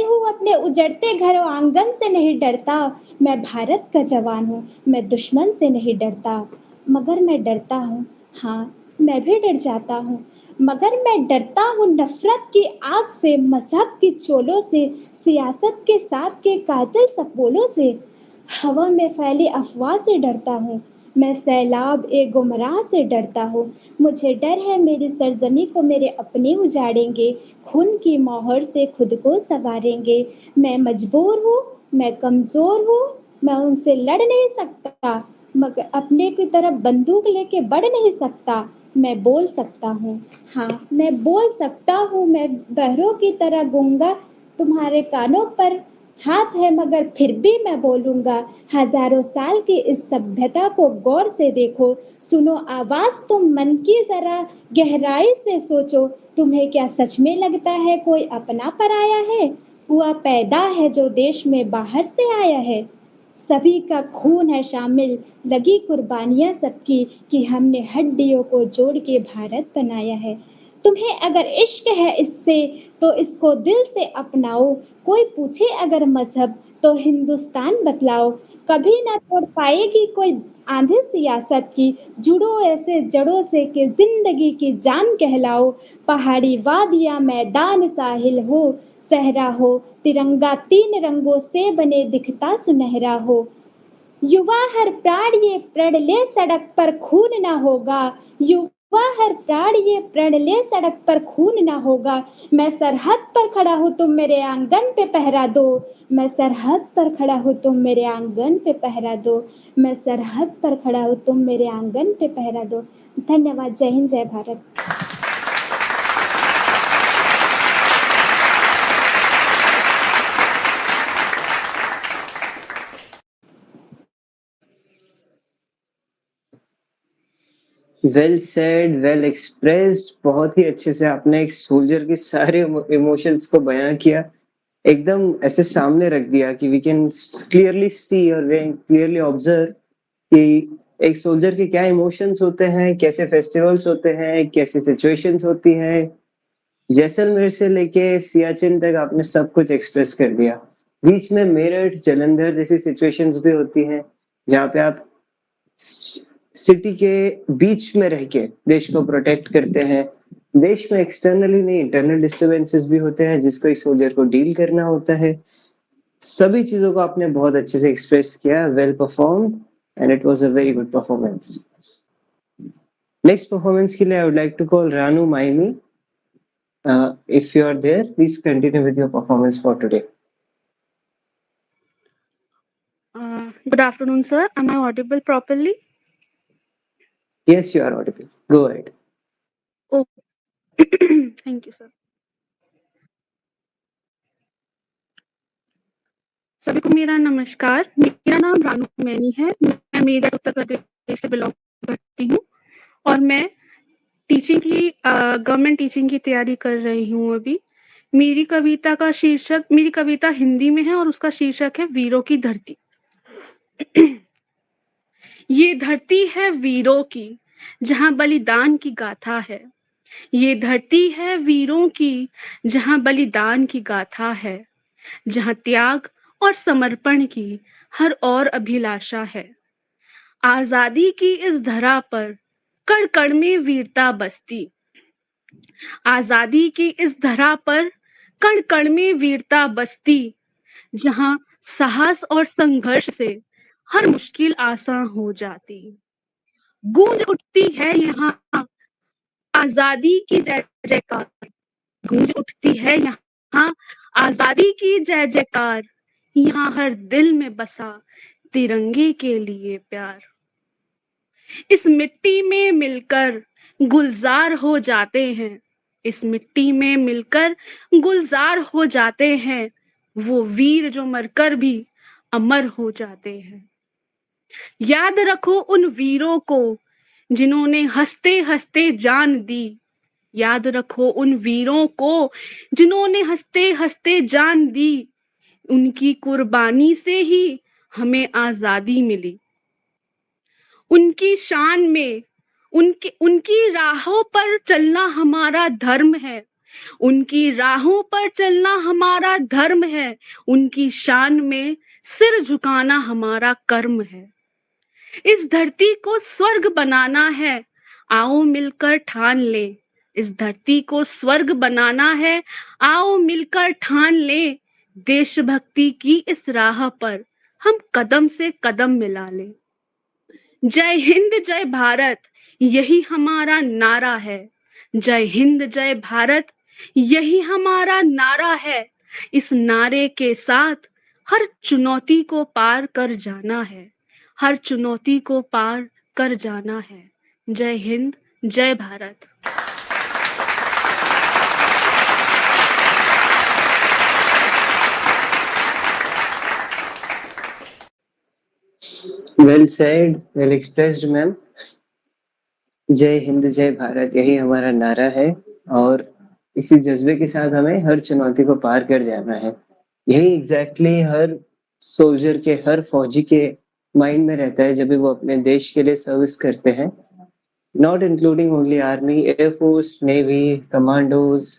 हूँ, अपने उजड़ते घरों आंगन से नहीं डरता. मैं भारत का जवान हूँ, मैं दुश्मन से नहीं डरता. मगर मैं डरता हूँ, हाँ मैं भी डर जाता हूँ. मगर मैं डरता हूँ नफरत की आग से, मजहब की चोलों से, सियासत के सांप के कातिल सपोलों से. हवा में फैली अफवाह से डरता हूँ. मैं सैलाब एक गुमराह से डरता हूँ. मुझे डर है मेरी सरजमी को मेरे अपने उजाड़ेंगे, खून की मोहर से खुद को संवारेंगे. मैं मजबूर हूँ, मैं कमज़ोर हूँ, मैं उनसे लड़ नहीं सकता, मगर अपने की तरफ बंदूक लेके बढ़ नहीं सकता. मैं बोल सकता हूँ, हाँ मैं बोल सकता हूँ. मैं बहरों की तरह गूंगा, तुम्हारे कानों पर हाथ है मगर फिर भी मैं बोलूँगा, हजारों साल की इस सभ्यता को गौर से देखो, सुनो आवाज़ तुम मन की ज़रा गहराई से सोचो, तुम्हें क्या सच में लगता है कोई अपना पराया है? हुआ पैदा है जो देश में बाहर से आया है। सभी का खून है शामिल, लगी कुर्बानियाँ सबकी, कि हमने हड्डियों को जोड़ के भारत बनाया है। तुम्हें अगर इश्क है इससे तो इसको दिल से अपनाओ, कोई पूछे अगर मजहब तो हिंदुस्तान बतलाओ। कभी ना तोड़ पाएगी कोई आंधी सियासत की, जुड़ो ऐसे जड़ों से कि जिंदगी की जान कहलाओ। पहाड़ी वादियाँ मैदान साहिल हो, सहरा हो, तिरंगा 3 रंगों से बने दिखता सुनहरा हो। युवा हर प्राण ये प्रण ले सड़क पर खून ना होगा, युवा हर प्राण ये प्रण ले सड़क पर खून ना होगा। मैं सरहद पर खड़ा हूँ तुम मेरे आंगन पे पहरा दो, मैं सरहद पर खड़ा हूँ तुम मेरे आंगन पे पहरा दो, मैं सरहद पर खड़ा हूँ तुम मेरे आंगन पे पहरा दो। धन्यवाद। जय हिंद, जय Bharat. Well said, well expressed. बहुत ही अच्छे से आपने एक सोल्जर के सारे इमोशंस को बयां किया, एकदम ऐसे सामने रख दिया कि वी कैन क्लियरली सी और क्लियरली ऑब्जर्व कि एक सोल्जर के क्या इमोशंस होते हैं, कैसे फेस्टिवल्स होते हैं, कैसी सिचुएशंस होती हैं। जैसलमेर से लेके सियाचिन तक आपने सब कुछ एक्सप्रेस कर दिया। बीच में मेरठ, जालंधर जैसी सिचुएशंस भी होती हैं जहाँ पे आप सिटी के बीच में रह के देश को प्रोटेक्ट करते हैं। देश में एक्सटर्नली नहीं, इंटरनल डिस्टर्बेंसेस भी होते हैं जिसको एक सोल्जर को डील करना होता है। सभी चीजों को आपने बहुत अच्छे से एक्सप्रेस किया, well perform, and it was a very good performance. Next performance के लिए I would like to call Ranu Maimi. If you are there, please continue with your performance for today. Good afternoon, sir. Am I audible properly? Yes, you are audible. Go ahead. Oh, thank you, sir. सभी को मेरा नमस्कार। मेरा नाम Ranu many है। मैं मेरठ उत्तर प्रदेश से belong करती हूँ और मैं टीचिंग की गवर्नमेंट टीचिंग की तैयारी कर रही हूँ अभी। मेरी कविता हिंदी में है और उसका शीर्षक है वीरों की धरती। ये धरती है वीरों की, जहाँ बलिदान की गाथा है। ये धरती है वीरों की, जहाँ बलिदान की गाथा है, जहाँ त्याग और समर्पण की हर और अभिलाषा है। आजादी की इस धरा पर कण कण में वीरता बसती, आजादी की इस धरा पर कण कण में वीरता बसती, जहाँ साहस और संघर्ष से हर मुश्किल आसान हो जाती। गूंज उठती है यहाँ आजादी की जय जयकार, गूंज उठती है यहाँ आजादी की जय जयकार, यहाँ हर दिल में बसा तिरंगे के लिए प्यार। इस मिट्टी में मिलकर गुलजार हो जाते हैं, इस मिट्टी में मिलकर गुलजार हो जाते हैं, वो वीर जो मरकर भी अमर हो जाते हैं। याद रखो उन वीरों को जिन्होंने हंसते हंसते जान दी, याद रखो उन वीरों को जिन्होंने हंसते हंसते जान दी। उनकी कुर्बानी से ही हमें आजादी मिली। उनकी शान में उनकी राहों पर चलना हमारा धर्म है, उनकी राहों पर चलना हमारा धर्म है। उनकी शान में सिर झुकाना हमारा कर्म है। इस धरती को स्वर्ग बनाना है, आओ मिलकर ठान ले। इस धरती को स्वर्ग बनाना है, आओ मिलकर ठान ले। देशभक्ति की इस राह पर हम कदम से कदम मिला ले। जय हिंद जय भारत, यही हमारा नारा है। जय हिंद जय भारत, यही हमारा नारा है। इस नारे के साथ हर चुनौती को पार कर जाना है, हर चुनौती को पार कर जाना है। जय हिंद जय Bharat. Well said, well expressed ma'am. जय हिंद जय भारत, यही हमारा नारा है और इसी जज्बे के साथ हमें हर चुनौती को पार कर जाना है। यही एग्जैक्टली हर सोल्जर के, हर फौजी के माइंड में रहता है जब भी वो अपने देश के लिए सर्विस करते हैं। Not including only army, air force, navy, commandos,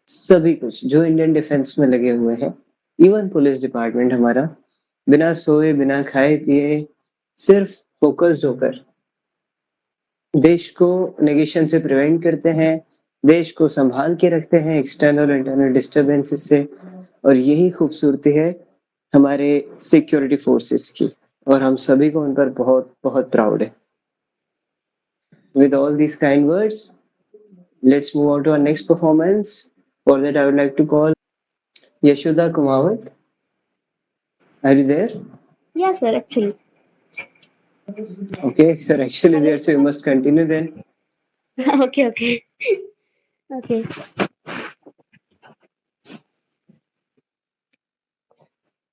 सभी कुछ जो इंडियन डिफेंस में लगे हुए हैं, इवन पुलिस डिपार्टमेंट हमारा, बिना सोए बिना खाए पिए सिर्फ फोकस्ड होकर देश को नेगेशन से प्रिवेंट करते हैं, देश को संभाल के रखते हैं एक्सटर्नल और इंटरनल डिस्टर्बेंसेस से। और यही खूबसूरती है हमारे सिक्योरिटी फोर्सेस की और हम सभी को उन पर बहुत बहुत प्राउड है। With all these kind words, let's move on to our next performance. For that, I would like to call Yashoda Kumawat. Are you there? Yes, sir, actually. Okay, if you're actually there, so you must continue then. Okay.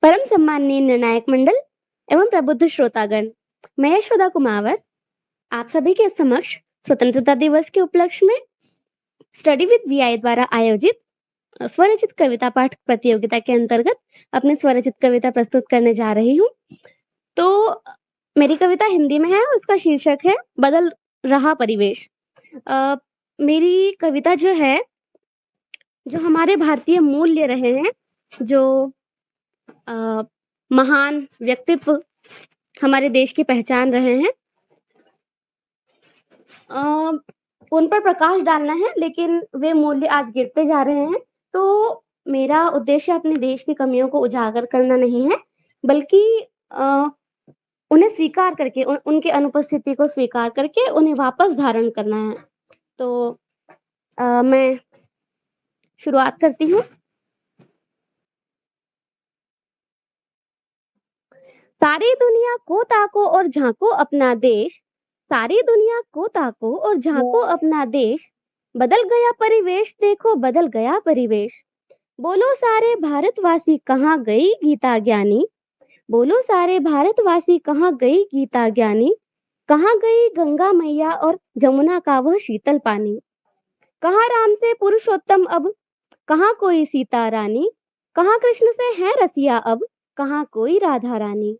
परम सम्माननीय निर्णायक मंडल एवं प्रबुद्ध श्रोतागण, मैं यशोदा कुमावत आप सभी के समक्ष स्वतंत्रता दिवस के उपलक्ष्य में स्टडी विद वीआई द्वारा आयोजित स्वरचित कविता पाठ प्रतियोगिता के अंतर्गत अपनी स्वरचित कविता प्रस्तुत करने जा रही हूँ। तो मेरी कविता हिंदी में है और उसका शीर्षक है बदल रहा परिवेश। मेरी कविता जो है, जो हमारे भारतीय मूल्य रहे हैं, जो महान व्यक्तित्व हमारे देश की पहचान रहे हैं, उन पर प्रकाश डालना है। लेकिन वे मूल्य आज गिरते जा रहे हैं, तो मेरा उद्देश्य अपने देश की कमियों को उजागर करना नहीं है, बल्कि उन्हें स्वीकार करके, उनके अनुपस्थिति को स्वीकार करके उन्हें वापस धारण करना है। तो मैं शुरुआत करती हूँ। सारी दुनिया को ताको और झांको अपना देश, सारी दुनिया को ताको और झांको अपना देश, बदल गया परिवेश देखो बदल गया परिवेश। बोलो सारे भारतवासी कहाँ गई गीता ज्ञानी, बोलो सारे भारतवासी कहाँ गई गीता ज्ञानी, कहाँ गई गंगा मैया और जमुना का वह शीतल पानी, कहाँ राम से पुरुषोत्तम अब, कहाँ कोई सीता रानी, कहाँ कृष्ण से है रसिया अब, कहाँ कोई राधा रानी,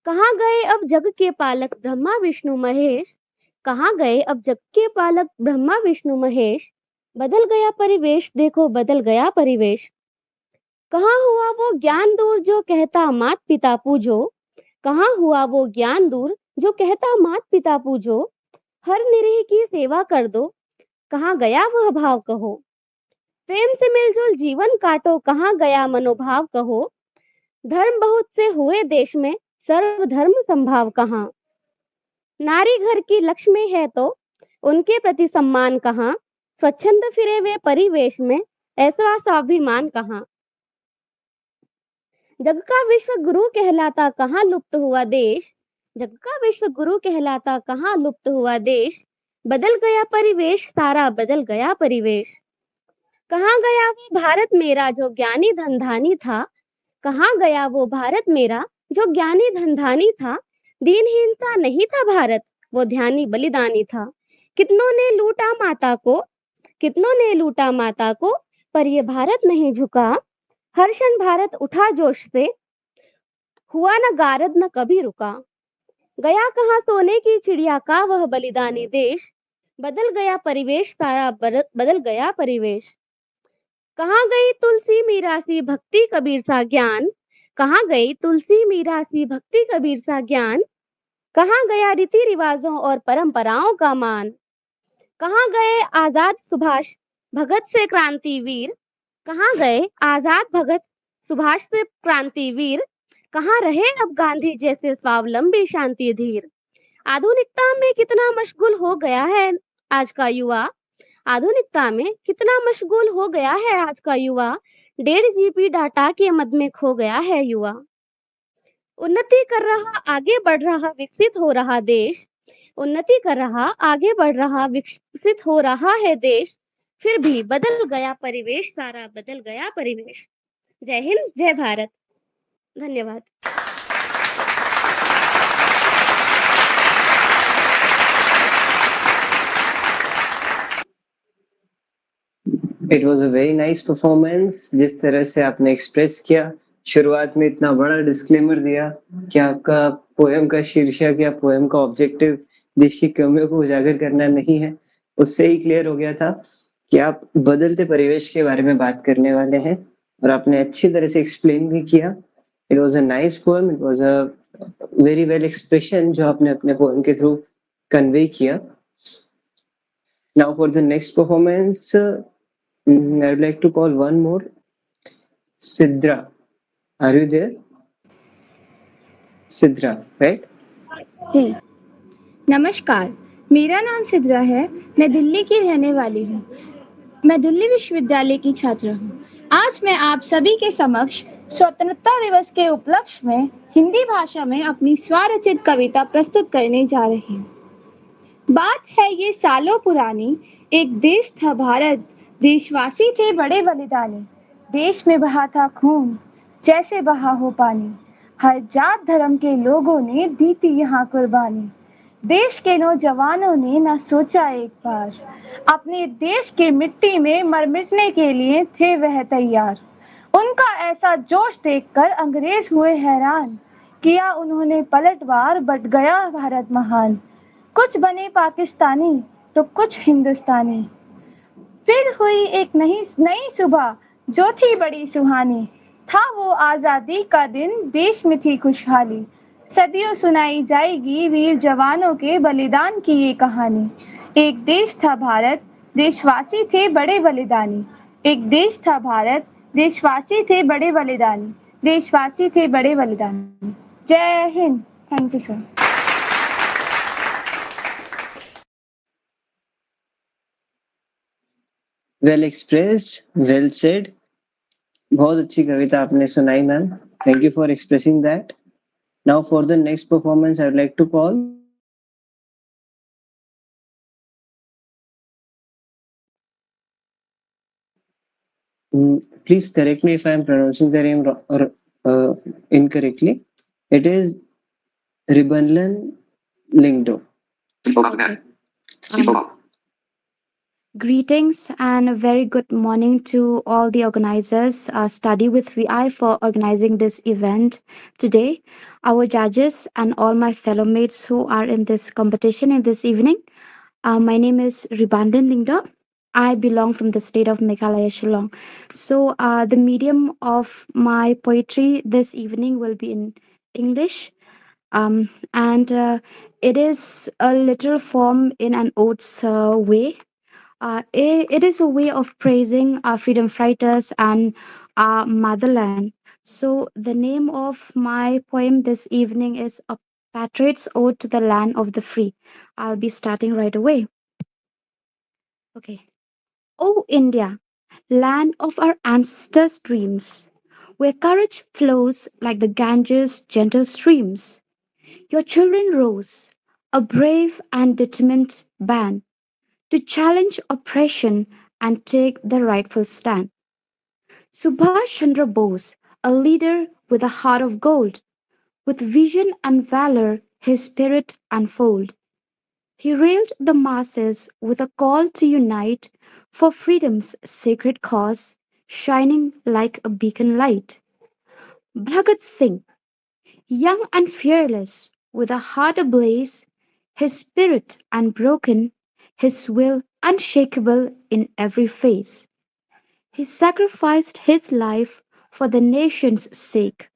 कहाँ गए अब जग के पालक ब्रह्मा विष्णु महेश, कहाँ गए अब जग के पालक ब्रह्मा विष्णु महेश, बदल गया परिवेश देखो बदल गया परिवेश। कहाँ हुआ वो ज्ञान दूर जो कहता मात पिता पूजो, कहाँ हुआ वो ज्ञान दूर जो कहता मात पिता पूजो, हर निरीह की सेवा कर दो, कहाँ गया वह भाव कहो, प्रेम से मिलजुल जीवन काटो, कहाँ गया मनोभाव कहो, धर्म बहुत से हुए देश में सर्वधर्म संभाव कहाँ, नारी घर की लक्ष्मी है तो उनके प्रति सम्मान कहाँ, स्वच्छंद फिरे वे परिवेश में ऐसा स्वाभिमान कहाँ, जग का विश्व गुरु कहलाता कहाँ लुप्त हुआ देश, जग का विश्व गुरु कहलाता कहाँ लुप्त हुआ देश, बदल गया परिवेश सारा बदल गया परिवेश। कहाँ गया वो भारत मेरा जो ज्ञानी धनधानी था, कहाँ गया वो भारत मेरा जो ज्ञानी धनधानी था, दीनहीन सा नहीं था भारत वो ध्यानी बलिदानी था। कितनों ने लूटा माता को, कितनों ने लूटा माता को, पर ये भारत नहीं झुका, हर क्षण भारत उठा जोश से, हुआ न गारद न कभी रुका। गया कहाँ सोने की चिड़िया का वह बलिदानी देश, बदल गया परिवेश सारा बदल गया परिवेश। कहाँ गई तुलसी मीरासी भक्ति कबीर सा ज्ञान, कहाँ गई तुलसी मीरासी भक्ति कबीर सा ज्ञान, कहाँ गया रीति रिवाजों और परंपराओं का मान, कहाँ गए आजाद सुभाष भगत से क्रांतिवीर, कहाँ गए आजाद भगत सुभाष से क्रांतिवीर, कहाँ रहे अब गांधी जैसे स्वावलंबी शांति धीर। आधुनिकता में कितना मशगूल हो गया है आज का युवा, आधुनिकता में कितना मशगूल हो गया है आज का युवा, 1.5 GB डाटा के मद में खो गया है युवा। उन्नति कर रहा आगे बढ़ रहा विकसित हो रहा देश, उन्नति कर रहा आगे बढ़ रहा विकसित हो रहा है देश, फिर भी बदल गया परिवेश सारा बदल गया परिवेश। जय हिंद जय भारत। धन्यवाद। It was a very nice performance. जिस तरह से आपने एक्सप्रेस किया, शुरुआत में इतना बड़ा डिस्क्लेमर दिया कि आपका पोएम का शीर्षक या पोएम का ऑब्जेक्टिव देश की कमियों को उजागर करना नहीं है, उससे ही क्लियर हो गया था कि आप बदलते परिवेश के बारे में बात करने वाले हैं, और आपने अच्छी तरह से एक्सप्लेन भी किया। It was a nice poem, it was a very well expression जो आपने अपने पोएम के थ्रू कन्वे किया। Now for the next performance, I would like to call one more. Sidra, are you there? Sidra, right? जी नमस्कार, मेरा नाम सिद्रा है। मैं दिल्ली की रहने वाली हूँ। मैं दिल्ली विश्वविद्यालय की छात्रा हूँ। आज मैं आप सभी के समक्ष स्वतंत्रता दिवस के उपलक्ष्य में हिंदी भाषा में अपनी स्वरचित कविता प्रस्तुत करने जा रही हूँ। बात है ये सालों पुरानी, एक देश था भारत, देशवासी थे बड़े बलिदानी। देश में बहा था खून, जैसे बहा हो पानी। हर जात धर्म के लोगों ने दी थी यहाँ कुर्बानी। देश के नौजवानों ने न सोचा एक बार, अपने देश की मिट्टी में मर मिटने के लिए थे वह तैयार। उनका ऐसा जोश देखकर अंग्रेज हुए हैरान, किया उन्होंने पलटवार, बट गया भारत महान। कुछ बने पाकिस्तानी तो कुछ हिंदुस्तानी। फिर हुई एक नई सुबह जो थी बड़ी सुहानी। था वो आज़ादी का दिन, देश में थी खुशहाली। सदियों सुनाई जाएगी वीर जवानों के बलिदान की ये कहानी। एक देश था भारत, देशवासी थे बड़े बलिदानी। एक देश था भारत, देशवासी थे बड़े बलिदानी। देशवासी थे बड़े बलिदानी। जय Hind. Thank you sir. Well expressed, well said. बहुत अच्छी कविता आपने सुनाई ma'am. Thank you for expressing that. Now for the next performance, I would like to call. Please correct me if I am pronouncing the name incorrectly. It is Ribanlan Lingdo. Greetings and a very good morning to all the organizers, Study with VI, for organizing this event today, our judges, and all my fellow mates who are in this competition in this evening. My name is Ribandan Lingdo. I belong from the state of Meghalaya, Shillong. So, the medium of my poetry this evening will be in English. And it is a literal form in an odes way. It is a way of praising our freedom fighters and our motherland. So, the name of my poem this evening is A Patriot's Ode to the Land of the Free. I'll be starting right away. Okay. O India, land of our ancestors' dreams, where courage flows like the Ganges' gentle streams. Your children rose, a brave and determined band, to challenge oppression and take the rightful stand. Subhash Chandra Bose, a leader with a heart of gold, with vision and valor his spirit unfold. He railed the masses with a call to unite for freedom's sacred cause, shining like a beacon light. Bhagat Singh, young and fearless, with a heart ablaze, his spirit unbroken, his will unshakable in every phase. He sacrificed his life for the nation's sake,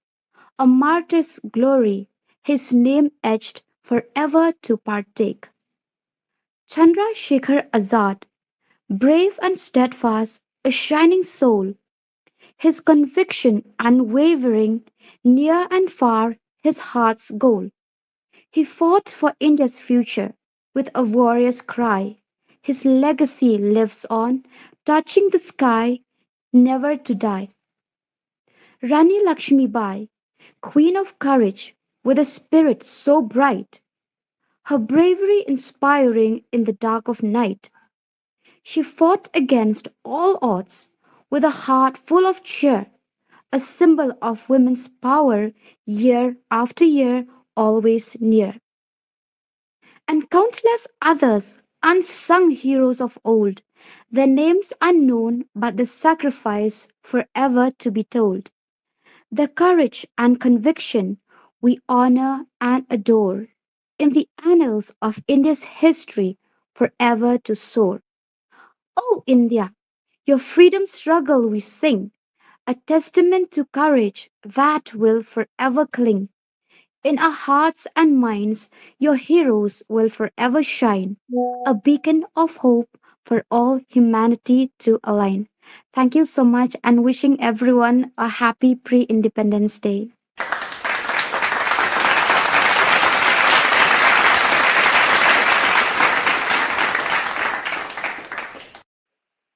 a martyr's glory, his name etched forever to partake. Chandra Shekhar Azad, brave and steadfast, a shining soul, his conviction unwavering, near and far, his heart's goal. He fought for India's future with a warrior's cry. His legacy lives on, touching the sky, never to die. Rani Lakshmi Bai, queen of courage, with a spirit so bright, her bravery inspiring in the dark of night. She fought against all odds with a heart full of cheer, a symbol of women's power, year after year, always near. And countless others, unsung heroes of old, their names unknown, but the sacrifice forever to be told. Their courage and conviction we honor and adore. In the annals of India's history, forever to soar. O India, your freedom struggle we sing, a testament to courage that will forever cling. In our hearts and minds, your heroes will forever shine, a beacon of hope for all humanity to align. Thank you so much and wishing everyone a happy pre Independence Day.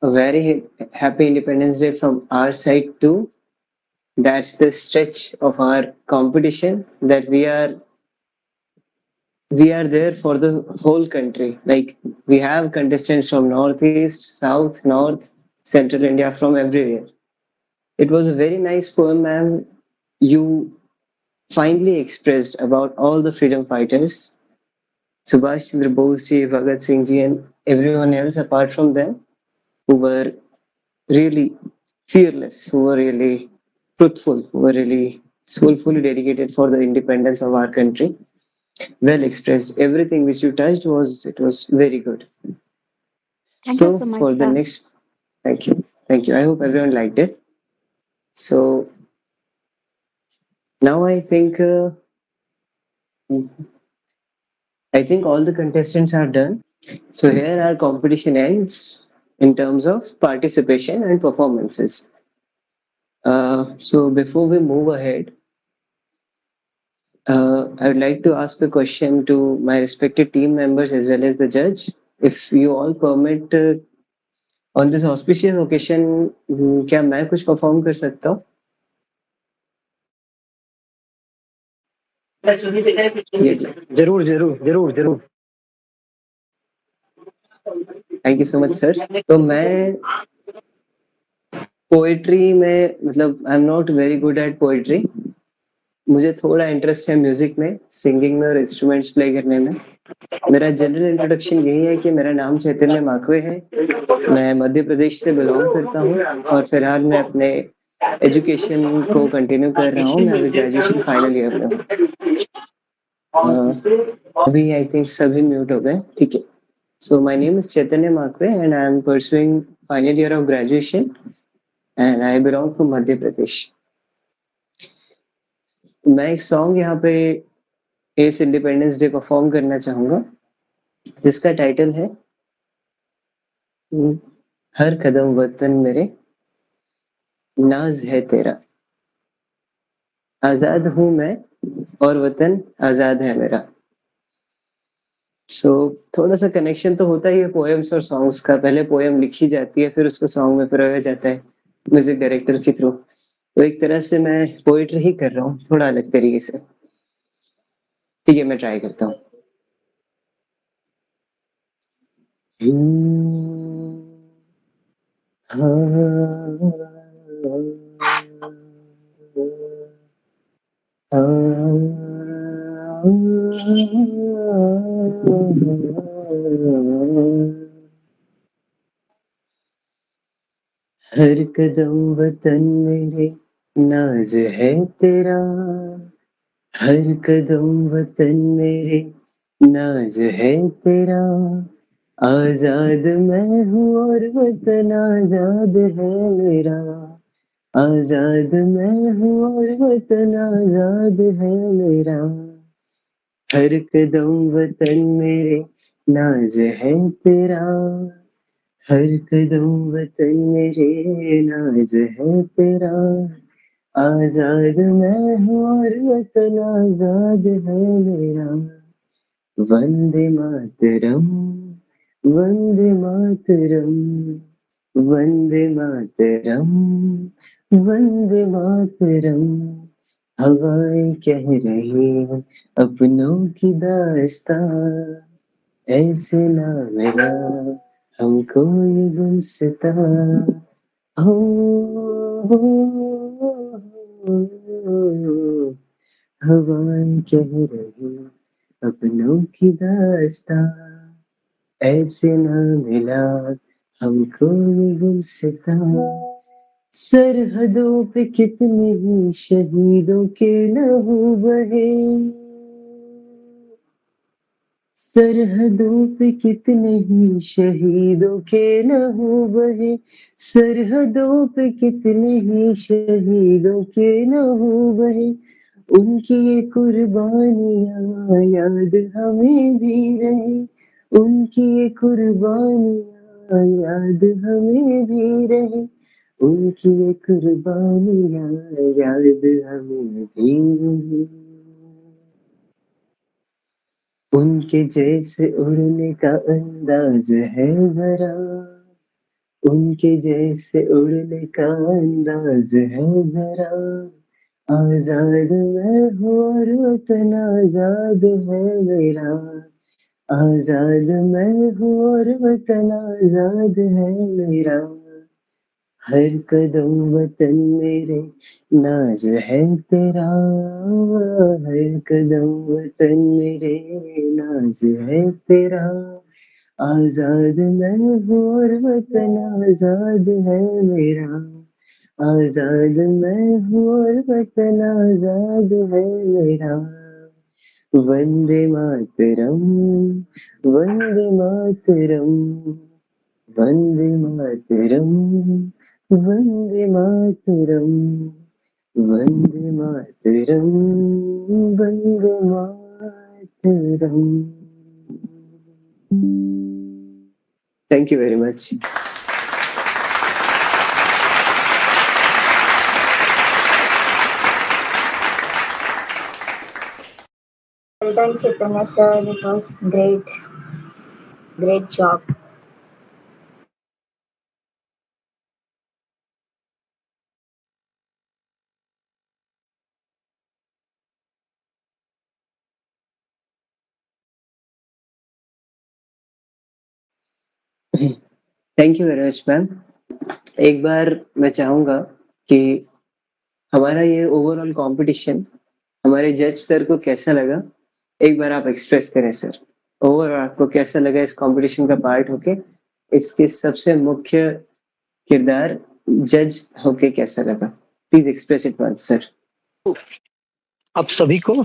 A very happy Independence Day from our side too. That's the stretch of our competition that we are there for the whole country. Like we have contestants from northeast, south, north, central India, from everywhere. It was a very nice poem, ma'am. You finally expressed about all the freedom fighters, Subhash Chandra Bose ji, Bhagat Singh ji, and everyone else apart from them, who were really fearless, who were really truthful, who were really soulfully dedicated for the independence of our country. Well expressed. Everything which you touched was very good. Thank you So so much, for the sir. next, thank you. I hope everyone liked it. So now I think all the contestants are done. So here our competition ends in terms of participation and performances. So before we move ahead, I would like to ask a question to my respected team members as well as the judge. If you all permit, on this auspicious occasion, क्या मैं कुछ perform कर सकता हूँ? जरूर जरूर जरूर जरूर thank you so much sir. तो मैं पोएट्री में मतलब I am not very good at poetry. मुझे थोड़ा इंटरेस्ट है म्यूजिक में, सिंगिंग में और इंस्ट्रूमेंट्स प्ले करने में. मेरा जनरल इंट्रोडक्शन यही है कि मेरा नाम चैतन्य माकवे है. मैं मध्य प्रदेश से बिलोंग करता हूँ और फिलहाल मैं अपने एजुकेशन को कंटिन्यू कर रहा हूँ. मैं अभी ग्रेजुएशन फाइनल ईयर में हूँ. अभी आई थिंक सभी म्यूट हो गए. ठीक है. So my name is Chaitanya Makwe and I am pursuing final year of graduation and I belong from Madhya Pradesh. मैं एक सॉन्ग यहाँ पे इस इंडिपेंडेंस डे परफॉर्म करना चाहूंगा जिसका टाइटल है हर कदम वतन मेरे नाज है तेरा. आजाद हूं मैं और वतन आजाद है मेरा. सो थोड़ा सा कनेक्शन तो होता ही है पोएम्स और सॉन्ग्स का. पहले पोएम लिखी जाती है फिर उसको सॉन्ग में पिरोया जाता है म्यूजिक डायरेक्टर के थ्रू. तो एक तरह से मैं पोएट्री ही कर रहा हूँ थोड़ा अलग तरीके से. ठीक है, मैं ट्राई करता हूँ. हर कदम वतन मेरे नाज है तेरा. हर कदम वतन मेरे नाज है तेरा. आजाद मैं हूँ और वतन आजाद है मेरा. आजाद मैं हूँ और वतन आजाद है मेरा. हर कदम वतन मेरे नाज है तेरा. हर कदम वतन मेरे नाज है तेरा. आजाद मैं हूँ और वतन आजाद है मेरा. वंदे मातरम वंदे मातरम वंदे मातरम वंदे मातरम. हवाएं कह रही हैं अपनों की दास्तां. ऐसे ना मिला हमको ये गुलसिता. हो हवाएं कह रही अपनों की दास्तां. ऐसे ना मिला हमको ये गुलसितां, सरहदों पे कितने ही शहीदों के लहू बहे, सरहदों पे कितने ही शहीदों के लहू बहे, सरहदों पे कितने ही शहीदों के लहू बहे, उनकी ये कुर्बानियाँ याद हमें भी रहे, उनकी ये कुर्बानियाँ याद हमें भी रहे, उनकी ये कुर्बानियाँ याद हमें भी रहे। उनके जैसे उड़ने का अंदाज है जरा, उनके जैसे उड़ने का अंदाज है जरा, आजाद मैं हूँ और वतन आजाद है मेरा, आजाद मैं हूँ और वतन आजाद है मेरा, हर कदम वतन मेरे नाज है तेरा, हर कदम वतन मेरे नाज है तेरा, आजाद मैं हूँ और वतन आजाद है मेरा, आजाद मैं हूँ और वतन आजाद है मेरा, Vande Mataram, Vande Mataram, Vande Mataram, Vande Mataram, Vande Mataram, Vande Mataram. Thank you very much. Well done, Chaitanya sir. It was great. Great job. Thank you very much ma'am. एक बार मैं चाहूंगा कि हमारा ये ओवरऑल कंपटीशन हमारे जज सर को कैसा लगा, एक बार आप एक्सप्रेस करें सर। ओवरऑल आपको कैसा लगा इस कंपटीशन का पार्ट होके, इसके सबसे मुख्य किरदार जज होके कैसा लगा, please express it once sir. आप सभी को,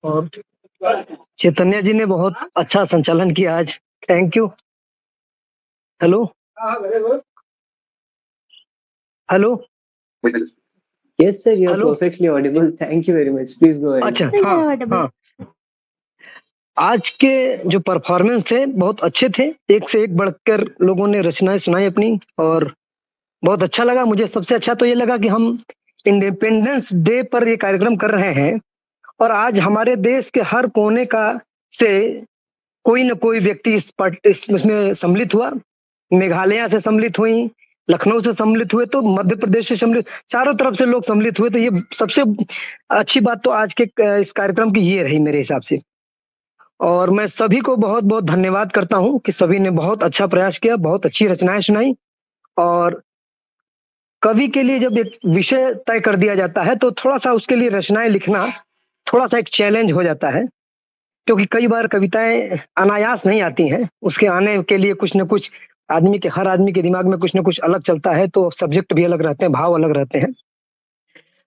और चैतन्य जी ने बहुत अच्छा संचालन किया आज, thank you. Hello hello, yes sir, you are hello. Perfectly audible, thank you very much, please go ahead. अच्छा, हाँ। आज के जो परफॉर्मेंस थे बहुत अच्छे थे, एक से एक बढ़कर लोगों ने रचनाएं सुनाई अपनी, और बहुत अच्छा लगा मुझे। सबसे अच्छा तो ये लगा कि हम इंडिपेंडेंस डे पर ये कार्यक्रम कर रहे हैं, और आज हमारे देश के हर कोने का से कोई न कोई व्यक्ति इसमें सम्मिलित हुआ। मेघालय से सम्मिलित हुई, लखनऊ से सम्मिलित हुए, तो मध्य प्रदेश से सम्मिलित, चारों तरफ से लोग सम्मिलित हुए। तो ये सबसे अच्छी बात तो आज के इस कार्यक्रम की ये रही मेरे हिसाब से। और मैं सभी को बहुत बहुत धन्यवाद करता हूँ कि सभी ने बहुत अच्छा प्रयास किया, बहुत अच्छी रचनाएं सुनाई। और कवि के लिए जब एक विषय तय कर दिया जाता है तो थोड़ा सा उसके लिए रचनाएं लिखना थोड़ा सा एक चैलेंज हो जाता है, क्योंकि कई बार कविताएं अनायास नहीं आती हैं। उसके आने के लिए कुछ न कुछ हर आदमी के दिमाग में कुछ न कुछ अलग चलता है, तो सब्जेक्ट भी अलग रहते हैं, भाव अलग रहते हैं।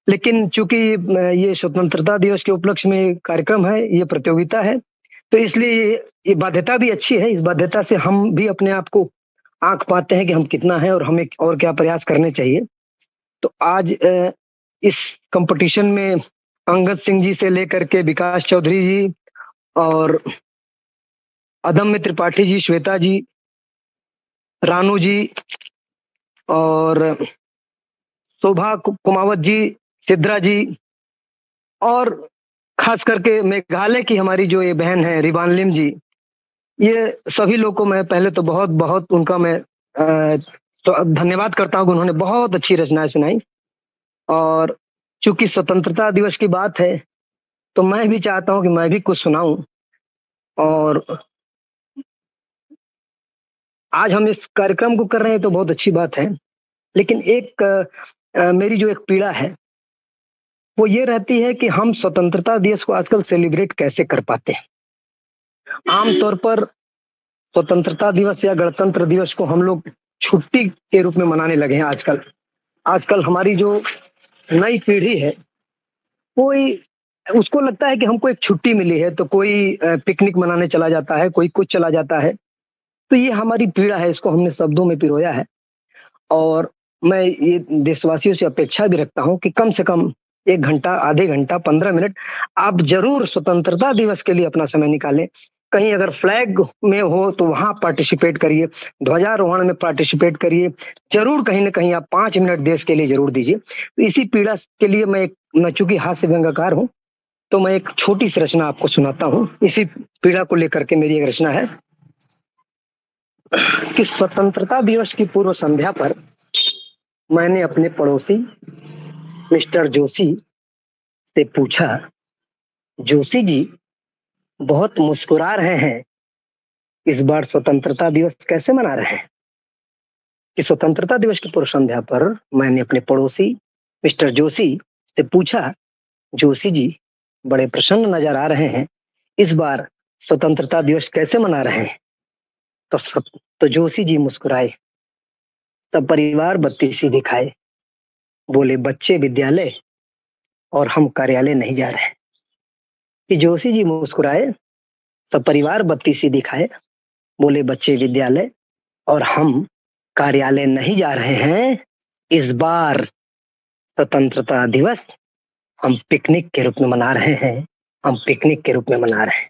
लेकिन चूंकि ये स्वतंत्रता दिवस के उपलक्ष्य में कार्यक्रम है, ये प्रतियोगिता है, तो इसलिए ये बाध्यता भी अच्छी है। इस बाध्यता से हम भी अपने आप को आंक पाते हैं कि हम कितना है और हमें और क्या प्रयास करने चाहिए। तो आज इस कंपटीशन में अंगद सिंह जी से लेकर के विकास चौधरी जी और अदम्य त्रिपाठी जी, श्वेता जी, रानू जी और शोभा कुमावत जी, सिद्रा जी, और खास करके मेघालय की हमारी जो ये बहन है रिबानलिम जी, ये सभी लोग को मैं पहले तो बहुत बहुत उनका मैं तो धन्यवाद करता हूँ कि उन्होंने बहुत अच्छी रचनाएं सुनाई। और चूंकि स्वतंत्रता दिवस की बात है तो मैं भी चाहता हूँ कि मैं भी कुछ सुनाऊं। और आज हम इस कार्यक्रम को कर रहे हैं तो बहुत अच्छी बात है, लेकिन एक मेरी जो एक पीड़ा है वो ये रहती है कि हम स्वतंत्रता दिवस को आजकल सेलिब्रेट कैसे कर पाते हैं। आमतौर पर स्वतंत्रता दिवस या गणतंत्र दिवस को हम लोग छुट्टी के रूप में मनाने लगे हैं आजकल। आजकल हमारी जो नई पीढ़ी है कोई उसको लगता है कि हमको एक छुट्टी मिली है, तो कोई पिकनिक मनाने चला जाता है, कोई कुछ चला जाता है। तो ये हमारी पीड़ा है, इसको हमने शब्दों में पिरोया है। और मैं ये देशवासियों से अपेक्षा भी रखता हूँ कि कम से कम 1 घंटा, आधे घंटा, 15 मिनट आप जरूर स्वतंत्रता दिवस के लिए अपना समय निकालें। कहीं अगर फ्लैग में हो तो वहां पार्टिसिपेट करिए, ध्वजारोहण में पार्टिसिपेट करिए, जरूर कहीं ना कहीं आप 5 मिनट देश के लिए जरूर दीजिए। तो इसी पीड़ा के लिए मैं चूंकि हास्य व्यंग्यकार हूँ, तो मैं एक छोटी सी रचना आपको सुनाता हूँ। इसी पीड़ा को लेकर के मेरी एक रचना है कि स्वतंत्रता दिवस की पूर्व संध्या पर मैंने अपने पड़ोसी मिस्टर जोशी से पूछा, जोशी जी बहुत मुस्कुरा रहे हैं, इस बार स्वतंत्रता दिवस कैसे मना रहे हैं? कि स्वतंत्रता दिवस की पूर्व संध्या पर मैंने अपने पड़ोसी मिस्टर जोशी से पूछा, जोशी जी बड़े प्रसन्न नजर आ रहे हैं, इस बार स्वतंत्रता दिवस कैसे मना रहे हैं? तो जोशी जी मुस्कुराए, तब परिवार बत्ती सी दिखाए, बोले बच्चे विद्यालय और हम कार्यालय नहीं जा रहे। कि जोशी जी मुस्कुराए, सब परिवार बत्ती सी दिखाए, बोले बच्चे विद्यालय और हम कार्यालय नहीं जा रहे हैं। इस बार स्वतंत्रता दिवस हम पिकनिक के रूप में मना रहे हैं, हम पिकनिक के रूप में मना रहे हैं।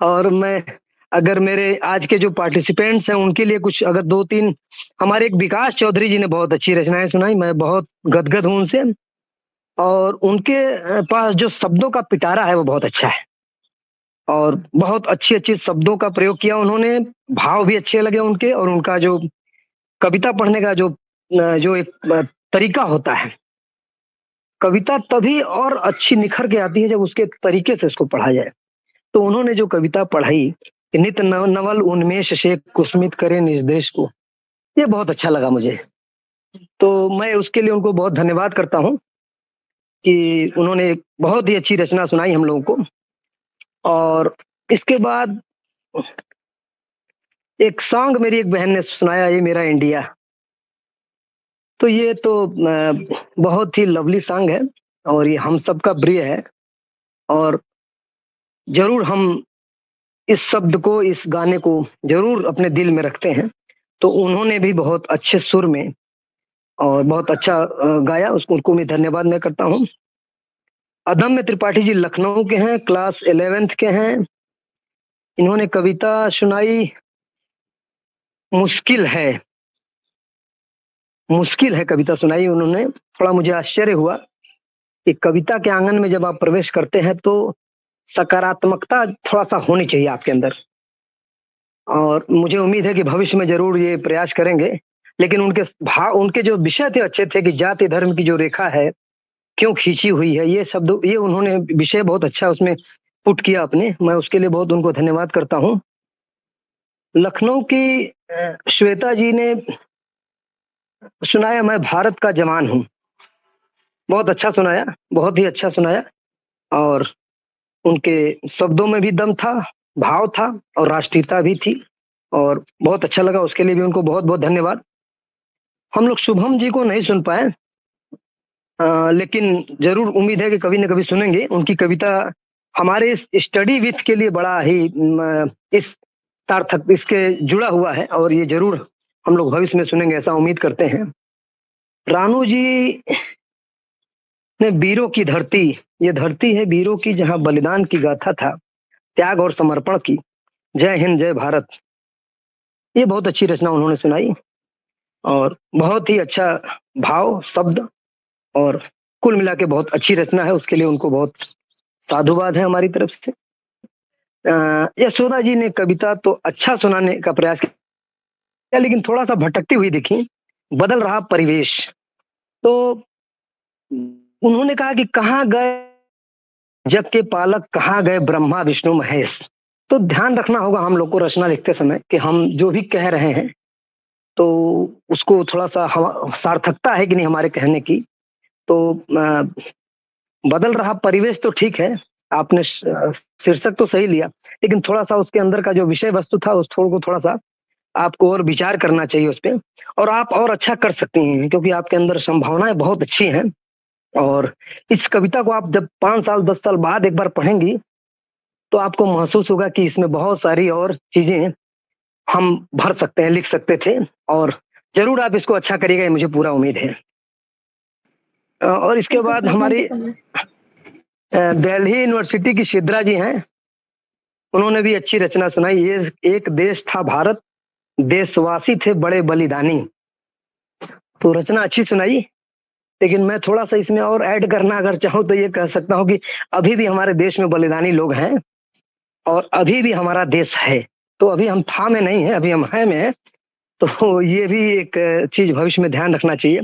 और मैं अगर मेरे आज के जो पार्टिसिपेंट्स हैं उनके लिए कुछ अगर 2-3 हमारे एक विकास चौधरी जी ने बहुत अच्छी रचनाएं सुनाई, मैं बहुत गदगद हूं उनसे। और उनके पास जो शब्दों का पिटारा है वो बहुत अच्छा है और बहुत अच्छी अच्छी शब्दों का प्रयोग किया उन्होंने, भाव भी अच्छे लगे उनके। और उनका जो कविता पढ़ने का जो एक तरीका होता है, कविता तभी और अच्छी निखर के आती है जब उसके तरीके से उसको पढ़ा जाए। तो उन्होंने जो कविता पढ़ाई, नित नवल उन्मेष से कुसुमित करे निज देश को, ये बहुत अच्छा लगा मुझे। तो मैं उसके लिए उनको बहुत धन्यवाद करता हूँ कि उन्होंने बहुत ही अच्छी रचना सुनाई हम लोगों को। और इसके बाद एक सॉन्ग मेरी एक बहन ने सुनाया, ये मेरा इंडिया। तो ये तो बहुत ही लवली सॉन्ग है और ये हम सबका प्रिय है और जरूर हम इस शब्द को, इस गाने को जरूर अपने दिल में रखते हैं। तो उन्होंने भी बहुत अच्छे सुर में और बहुत अच्छा गाया, उनको मैं धन्यवाद मैं करता हूँ। अदम्य त्रिपाठी जी लखनऊ के हैं, क्लास 11th के हैं। इन्होंने कविता सुनाई मुश्किल है कविता सुनाई उन्होंने। थोड़ा मुझे आश्चर्य हुआ कि कविता के आंगन में जब आप प्रवेश करते हैं तो सकारात्मकता थोड़ा सा होनी चाहिए आपके अंदर, और मुझे उम्मीद है कि भविष्य में जरूर ये प्रयास करेंगे। लेकिन उनके जो विषय थे अच्छे थे कि जाति धर्म की जो रेखा है क्यों खींची हुई है, ये शब्द, ये उन्होंने विषय बहुत अच्छा उसमें पुट किया अपने, मैं उसके लिए बहुत उनको धन्यवाद करता हूँ। लखनऊ की श्वेता जी ने सुनाया, मैं भारत का जवान हूँ, बहुत अच्छा सुनाया, बहुत ही अच्छा सुनाया। और उनके शब्दों में भी दम था, भाव था और राष्ट्रीयता भी थी और बहुत अच्छा लगा, उसके लिए भी उनको बहुत बहुत धन्यवाद। हम लोग शुभम जी को नहीं सुन पाए, लेकिन जरूर उम्मीद है कि कभी न कभी सुनेंगे। उनकी कविता हमारे इस स्टडी विथ के लिए बड़ा ही इस सार्थक इसके जुड़ा हुआ है और ये जरूर हम लोग भविष्य में सुनेंगे, ऐसा उम्मीद करते हैं। रानू जी ने वीरों की धरती, ये धरती है वीरों की जहां बलिदान की गाथा था, त्याग और समर्पण की, जय हिंद जय भारत, ये बहुत अच्छी रचना उन्होंने सुनाई और बहुत ही अच्छा भाव, शब्द और कुल मिला के बहुत अच्छी रचना है, उसके लिए उनको बहुत साधुवाद है हमारी तरफ से। यशोदा जी ने कविता तो अच्छा सुनाने का प्रयास किया लेकिन थोड़ा सा भटकती हुई दिखी, बदल रहा परिवेश। तो उन्होंने कहा कि कहाँ गए जग के पालक, कहाँ गए ब्रह्मा विष्णु महेश। तो ध्यान रखना होगा हम लोग को रचना लिखते समय कि हम जो भी कह रहे हैं तो उसको थोड़ा सा सार्थकता है कि नहीं हमारे कहने की, तो बदल रहा परिवेश तो ठीक है, आपने शीर्षक तो सही लिया, लेकिन थोड़ा-सा उसके अंदर का जो विषय वस्तु था उस को थोड़ा-सा आपको और विचार करना चाहिए उस पे, और आप और अच्छा कर सकती हैं क्योंकि आपके अंदर संभावनाएँ बहुत अच्छी हैं। और इस कविता को आप जब 5 साल 10 साल बाद एक बार पढ़ेंगी, तो आपको महसूस होगा कि इसमें बहुत सारी और चीज़ें हम भर सकते हैं, लिख सकते थे, और ज़रूर आप इसको अच्छा करिएगा, ये मुझे पूरा उम्मीद है। और इसके बाद हमारी दिल्ली यूनिवर्सिटी की शिद्रा जी हैं, उन्होंने भी अच्छी रचना सुनाई। ये एक देश था भारत, देशवासी थे बड़े बलिदानी। तो रचना अच्छी सुनाई, लेकिन मैं थोड़ा-सा इसमें और ऐड करना अगर चाहूँ तो ये कह सकता हूँ कि अभी भी हमारे देश में बलिदानी लोग हैं और अभी भी हमारा देश है। तो अभी हम था में नहीं है, अभी हम है में हैं। तो ये भी एक चीज़ भविष्य में ध्यान रखना चाहिए।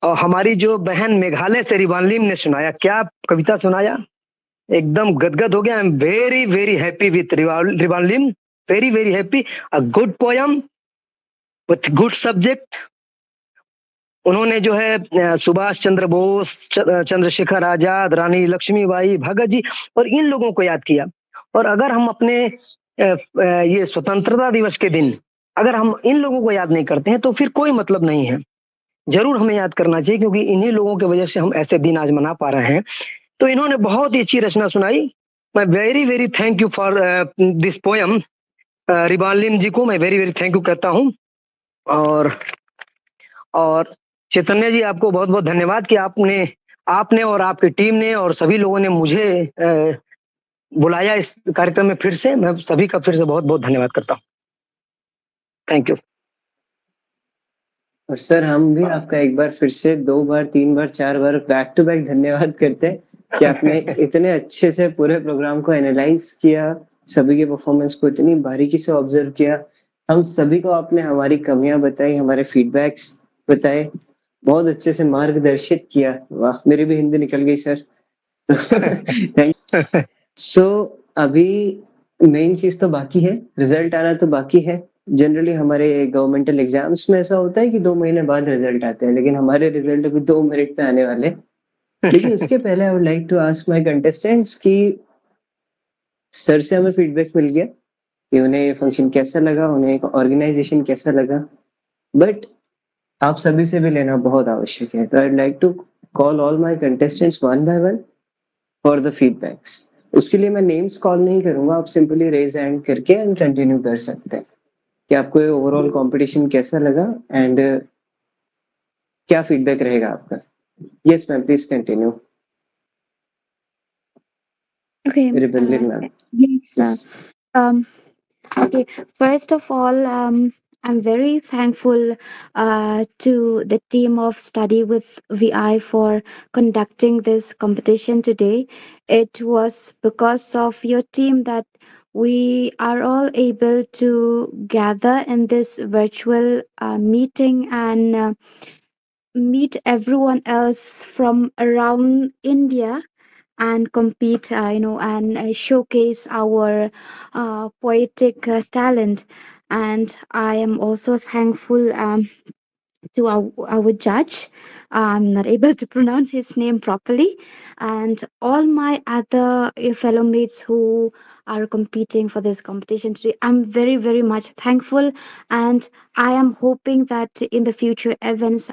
और हमारी जो बहन मेघालय से रिबानलिम ने सुनाया, क्या कविता सुनाया, एकदम गदगद हो गया। I am very very happy with Ribanlim, very very happy. A good poem with good subject. उन्होंने जो है सुभाष चंद्र बोस, चंद्रशेखर आजाद, रानी लक्ष्मीबाई, भगत जी और इन लोगों को याद किया। और अगर हम अपने ये स्वतंत्रता दिवस के दिन अगर हम इन लोगों को याद नहीं करते हैं तो फिर कोई मतलब नहीं है। जरूर हमें याद करना चाहिए क्योंकि इन्हीं लोगों की वजह से हम ऐसे दिन आज मना पा रहे हैं। तो इन्होंने बहुत ही अच्छी रचना सुनाई। मैं very very thank you for this poem. Ribanlim ji को मैं वेरी वेरी थैंक यू कहता हूँ। और चैतन्य जी, आपको बहुत बहुत धन्यवाद कि आपने और आपकी टीम ने और सभी लोगों ने मुझे बुलाया इस कार्यक्रम में फिर से। मैं सभी का फिर से बहुत बहुत धन्यवाद करता हूँ। Thank you. और सर, हम भी आपका एक बार फिर से 2 बार 3 बार 4 बार बैक टू बैक धन्यवाद करते हैं कि आपने इतने अच्छे से पूरे प्रोग्राम को एनालाइज किया, सभी के परफॉर्मेंस को इतनी बारीकी से ऑब्जर्व किया। हम सभी को आपने हमारी कमियां बताई, हमारे फीडबैक्स बताए, बहुत अच्छे से मार्गदर्शित किया। वाह, मेरी भी हिंदी निकल गई सर। थैंक सो अभी मेन चीज तो बाकी है, रिजल्ट आना तो बाकी है। जनरली हमारे गवर्नमेंटल एग्जाम्स में ऐसा होता है कि 2 महीने बाद रिजल्ट आते हैं, लेकिन हमारे रिजल्ट अभी 2 मिनट पे आने वाले। लेकिन उसके पहले I would like to ask my contestants कि सर से हमें फीडबैक मिल गया कि उन्हें ये फंक्शन कैसा लगा, उन्हें ऑर्गेनाइजेशन कैसा लगा, बट आप सभी से भी लेना बहुत आवश्यक है। तो I would like to call all my contestants one by one for the feedbacks. उसके लिए मैं नेम्स कॉल नहीं करूंगा, आप सिंपली रेज हैंड करके एंड कंटिन्यू कर सकते हैं कि आपको ये ओवरऑल कंपटीशन कैसा लगा एंड क्या फीडबैक रहेगा आपका। Yes ma'am, please continue. Okay. Ribanlim ma'am. Yes. Okay. First of all, I'm very thankful to the team of Study with VI for conducting this competition today. It was because of your team that we are all able to gather in this virtual meeting and meet everyone else from around India and compete, and showcase our poetic talent. And I am also thankful to our judge. I'm not able to pronounce his name properly, and all my other fellow mates who are competing for this competition today. I'm very, very much thankful, and I am hoping that in the future events,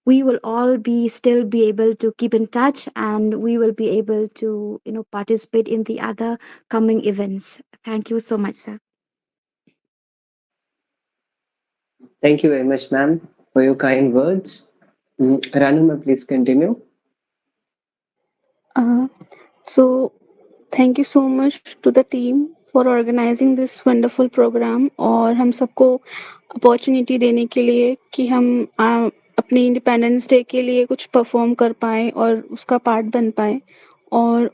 we will all still be able to keep in touch, and we will be able to participate in the other coming events. Thank you so much, sir. Thank you very much, ma'am, for your kind words. Ranu, ma'am, please continue. So thank you so much to the team for organizing this wonderful program और हम सबको opportunity देने के लिए कि हम अपने independence day के लिए कुछ परफॉर्म कर पाएँ और उसका पार्ट बन पाएँ और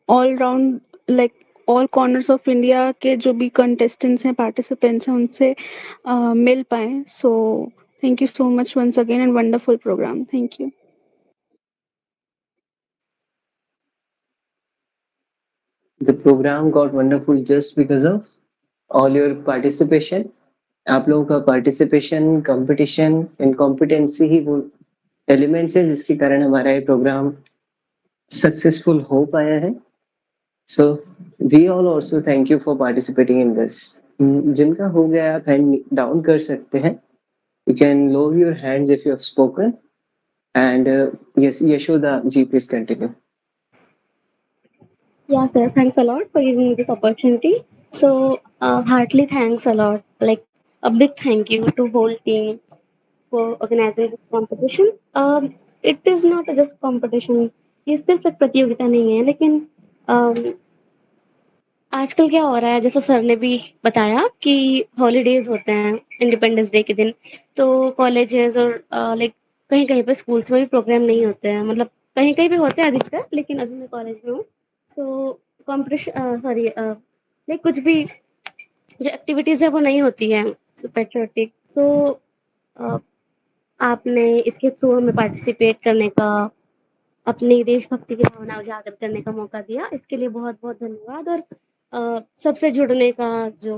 all round like all corners of India के जो भी कंटेस्टेंट्स हैं, पार्टिसिपेंट्स हैं, उनसे मिल पाएँ। So thank you so much once again and wonderful program. Thank you. The program got wonderful just because of all your participation. आप लोगों का पार्टिसिपेशन, कंपटीशन, इनकॉम्पिटेंसी ही वो एलिमेंट्स है जिसके कारण हमारा ये प्रोग्राम सक्सेसफुल हो पाया है। So we all also thank you for participating in this. जिनका हो गया आप हैंड डाउन कर सकते हैं। You can lower your hands if you have spoken and yes Yashoda ji please continue. Yeah, sir. Thanks a lot for giving me this opportunity. So, heartily thanks a lot. Like a big thank you to whole team for organizing this competition. It is not just competition. ये सिर्फ एक प्रतियोगिता नहीं है, लेकिन आजकल क्या हो रहा है, जैसे सर ने भी बताया कि हॉलीडेज होते हैं इंडिपेंडेंस डे के दिन, तो कॉलेजेस और लाइक कहीं-कहीं पे स्कूल्स में भी प्रोग्राम नहीं होते हैं, मतलब कहीं-कहीं पे होते हैं अधिकतर, लेकिन अभी मैं कॉलेज में हूँ। सो लाइक कुछ भी जो एक्टिविटीज़ है वो नहीं होती है पैट्रियोटिक। सो आपने इसके थ्रू हमें पार्टिसिपेट करने का, अपनी देशभक्ति की भावना उजागर करने का मौका दिया। इसके लिए बहुत-बहुत धन्यवाद। और सबसे जुड़ने का जो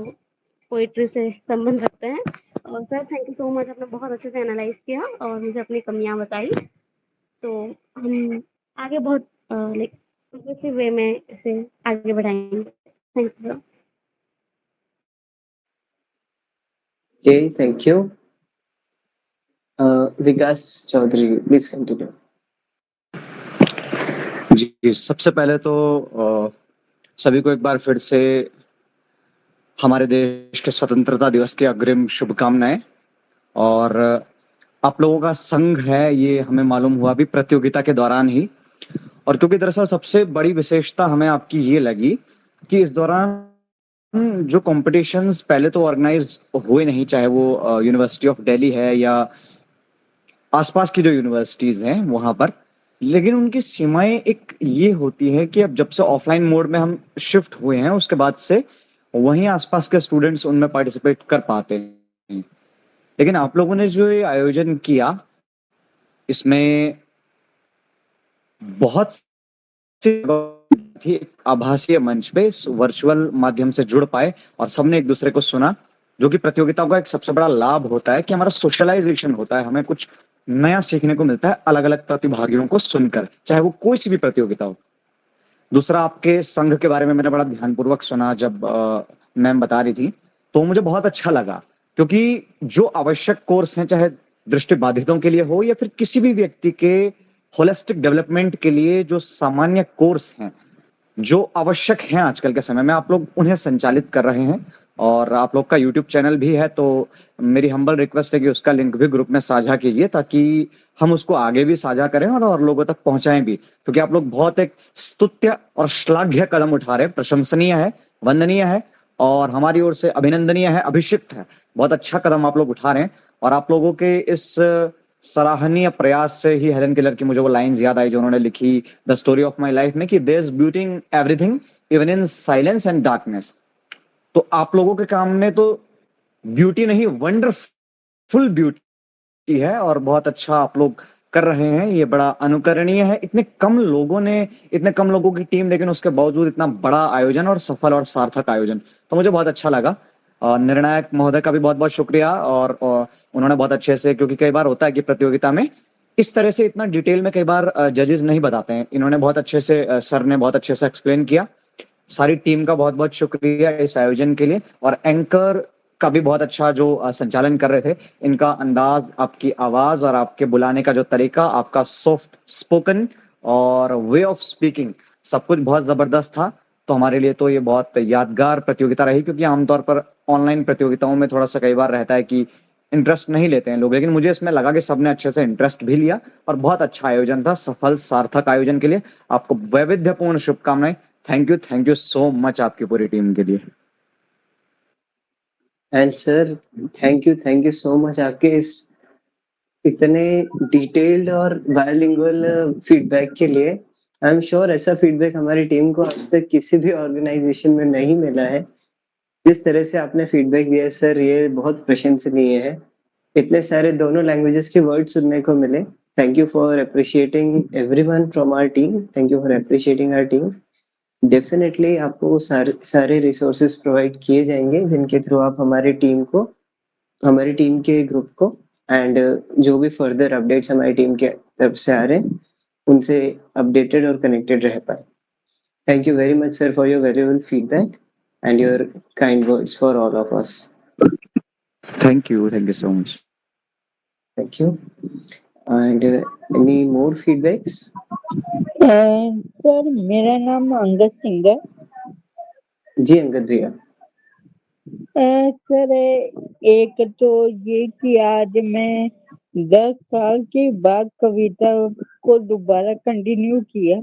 पोएट्री से संबंध रखते हैं। और sir thank you so much, आपने बहुत अच्छे से एनालाइज़ किया और मुझे अपनी कमियाँ बताई। तो हम आगे बहुत लाइक प्रोग्रेसिव वे में इसे आगे बढ़ाएँगे। Thank you sir. Okay, thank you. Vikas Chaudhary please continue. जी, सबसे पहले तो सभी को एक बार फिर से हमारे देश के स्वतंत्रता दिवस की अग्रिम शुभकामनाएं। और आप लोगों का संघ है ये हमें मालूम हुआ अभी प्रतियोगिता के दौरान ही। और क्योंकि दरअसल सबसे बड़ी विशेषता हमें आपकी ये लगी कि इस दौरान जो कॉम्पिटिशन्स पहले तो ऑर्गेनाइज हुए नहीं, चाहे वो यूनिवर्सिटी ऑफ दिल्ली है या आसपास की जो यूनिवर्सिटीज हैं वहां पर, लेकिन उनकी सीमाएं एक ये होती है कि अब जब से ऑफलाइन मोड में हम शिफ्ट हुए हैं उसके बाद से वहीं आसपास के स्टूडेंट्स उनमें पार्टिसिपेट कर पाते हैं। लेकिन आप लोगों ने जो ये आयोजन किया इसमें बहुत थी आभासीय मंच पे इस वर्चुअल माध्यम से जुड़ पाए और सबने एक दूसरे को सुना, जो कि प्रतियोगिताओं का एक सबसे बड़ा लाभ होता है कि हमारा सोशलाइजेशन होता है, हमें कुछ नया सीखने को मिलता है अलग अलग प्रतिभागियों को सुनकर, चाहे वो कोई सी भी प्रतियोगिता हो। दूसरा, आपके संघ के बारे में मैंने बड़ा ध्यानपूर्वक सुना जब मैम बता रही थी, तो मुझे बहुत अच्छा लगा, क्योंकि जो आवश्यक कोर्स हैं, चाहे दृष्टिबाधितों के लिए हो या फिर किसी भी व्यक्ति के होलिस्टिक डेवलपमेंट के लिए जो सामान्य कोर्स हैं जो आवश्यक हैं आजकल के समय में, आप लोग उन्हें संचालित कर रहे हैं। और आप लोग का यूट्यूब चैनल भी है, तो मेरी हम्बल रिक्वेस्ट है कि उसका लिंक भी ग्रुप में साझा कीजिए ताकि हम उसको आगे भी साझा करें और लोगों तक पहुंचाएं भी, क्योंकि आप लोग बहुत एक स्तुत्य और श्लाघ्य कदम उठा रहे हैं, प्रशंसनीय है, वंदनीय है और हमारी ओर से अभिनंदनीय है, अभिषिक्त है। बहुत अच्छा कदम आप लोग उठा रहे हैं और आप लोगों के इस सराहनीय प्रयास से ही हेलन केलर की मुझे वो लाइंस याद आई जो उन्होंने लिखी the story of my life में कि there is beauty in everything even in silence and darkness. तो आप लोगों के काम में तो ब्यूटी नहीं, वंडरफुल ब्यूटी है और बहुत अच्छा आप लोग कर रहे हैं, ये बड़ा अनुकरणीय है। इतने कम लोगों की टीम, लेकिन उसके बावजूद इतना बड़ा आयोजन और सफल और सार्थक आयोजन, तो मुझे बहुत अच्छा लगा। निर्णायक महोदय का भी बहुत बहुत शुक्रिया और उन्होंने बहुत अच्छे से, क्योंकि कई बार होता है कि प्रतियोगिता में इस तरह से इतना डिटेल में कई बार जजेस नहीं बताते हैं, इन्होंने बहुत अच्छे से, सर ने बहुत अच्छे से एक्सप्लेन किया। सारी टीम का बहुत बहुत शुक्रिया इस आयोजन के लिए और एंकर का भी बहुत अच्छा जो संचालन कर रहे थे, इनका अंदाज, आपकी आवाज और आपके बुलाने का जो तरीका, आपका सॉफ्ट स्पोकन और वे ऑफ स्पीकिंग, सब कुछ बहुत जबरदस्त था। तो हमारे लिए तो ये बहुत यादगार प्रतियोगिता रही, क्योंकि आमतौर पर ऑनलाइन प्रतियोगिताओं में थोड़ा सा कई बार रहता है कि इंटरेस्ट नहीं लेते हैं लोग, लेकिन मुझे इसमें लगा कि सबने अच्छे से इंटरेस्ट भी लिया और बहुत अच्छा आयोजन था। सफल सार्थक आयोजन के लिए आपको वैविध्यपूर्ण शुभकामनाएं। थैंक यू सो मच आपकी पूरी टीम के लिए। And sir thank you so much आपके इस इतने डिटेल्ड और बायलिंगुअल फीडबैक के लिए। आई एम श्योर ऐसा फीडबैक हमारी टीम को आज तक किसी भी ऑर्गेनाइजेशन में नहीं मिला है। जिस तरह से आपने फीडबैक दिया सर, ये बहुत प्रशंसनीय है। इतने सारे दोनों लैंग्वेजेस के वर्ड सुनने को मिले। Thank you for appreciating everyone from our team. Thank you for appreciating our team. Definitely आपको सारे रिसोर्सेज प्रोवाइड किए जाएंगे जिनके थ्रू आप हमारी टीम के ग्रुप को एंड जो भी फर्दर अपडेट्स हमारी टीम के तरफ से आ रहे हैं उनसे अपडेटेड और कनेक्टेड रह पाए. Thank you very much, sir, for your valuable feedback and your kind words for all of us. Thank you so much. Thank you. And any more feedbacks? Sir मेरा नाम अंगद सिंह है. जी अंगद भैया. सर एक तो ये कि आज मैं 10 साल के बाद कविता को दोबारा कंटिन्यू किया.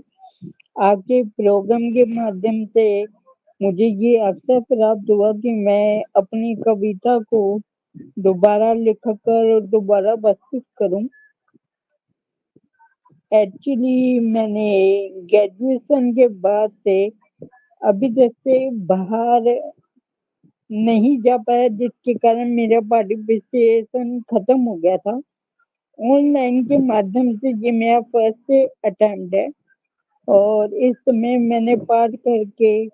आपके प्रोग्राम के माध्यम से मुझे ये अवसर प्राप्त हुआ कि मैं अपनी कविता को दोबारा लिखकर दोबारा प्रस्तुत करूं. एक्चुअली मैंने ग्रेजुएशन के बाद से अभी तक से बाहर नहीं जा पाया, जिसके कारण मेरा पार्टिसिपेशन खत्म हो गया था. ऑनलाइन के माध्यम से ये मेरा फर्स्ट अटेम्प्ट है और इस समय मैंने पाठ करके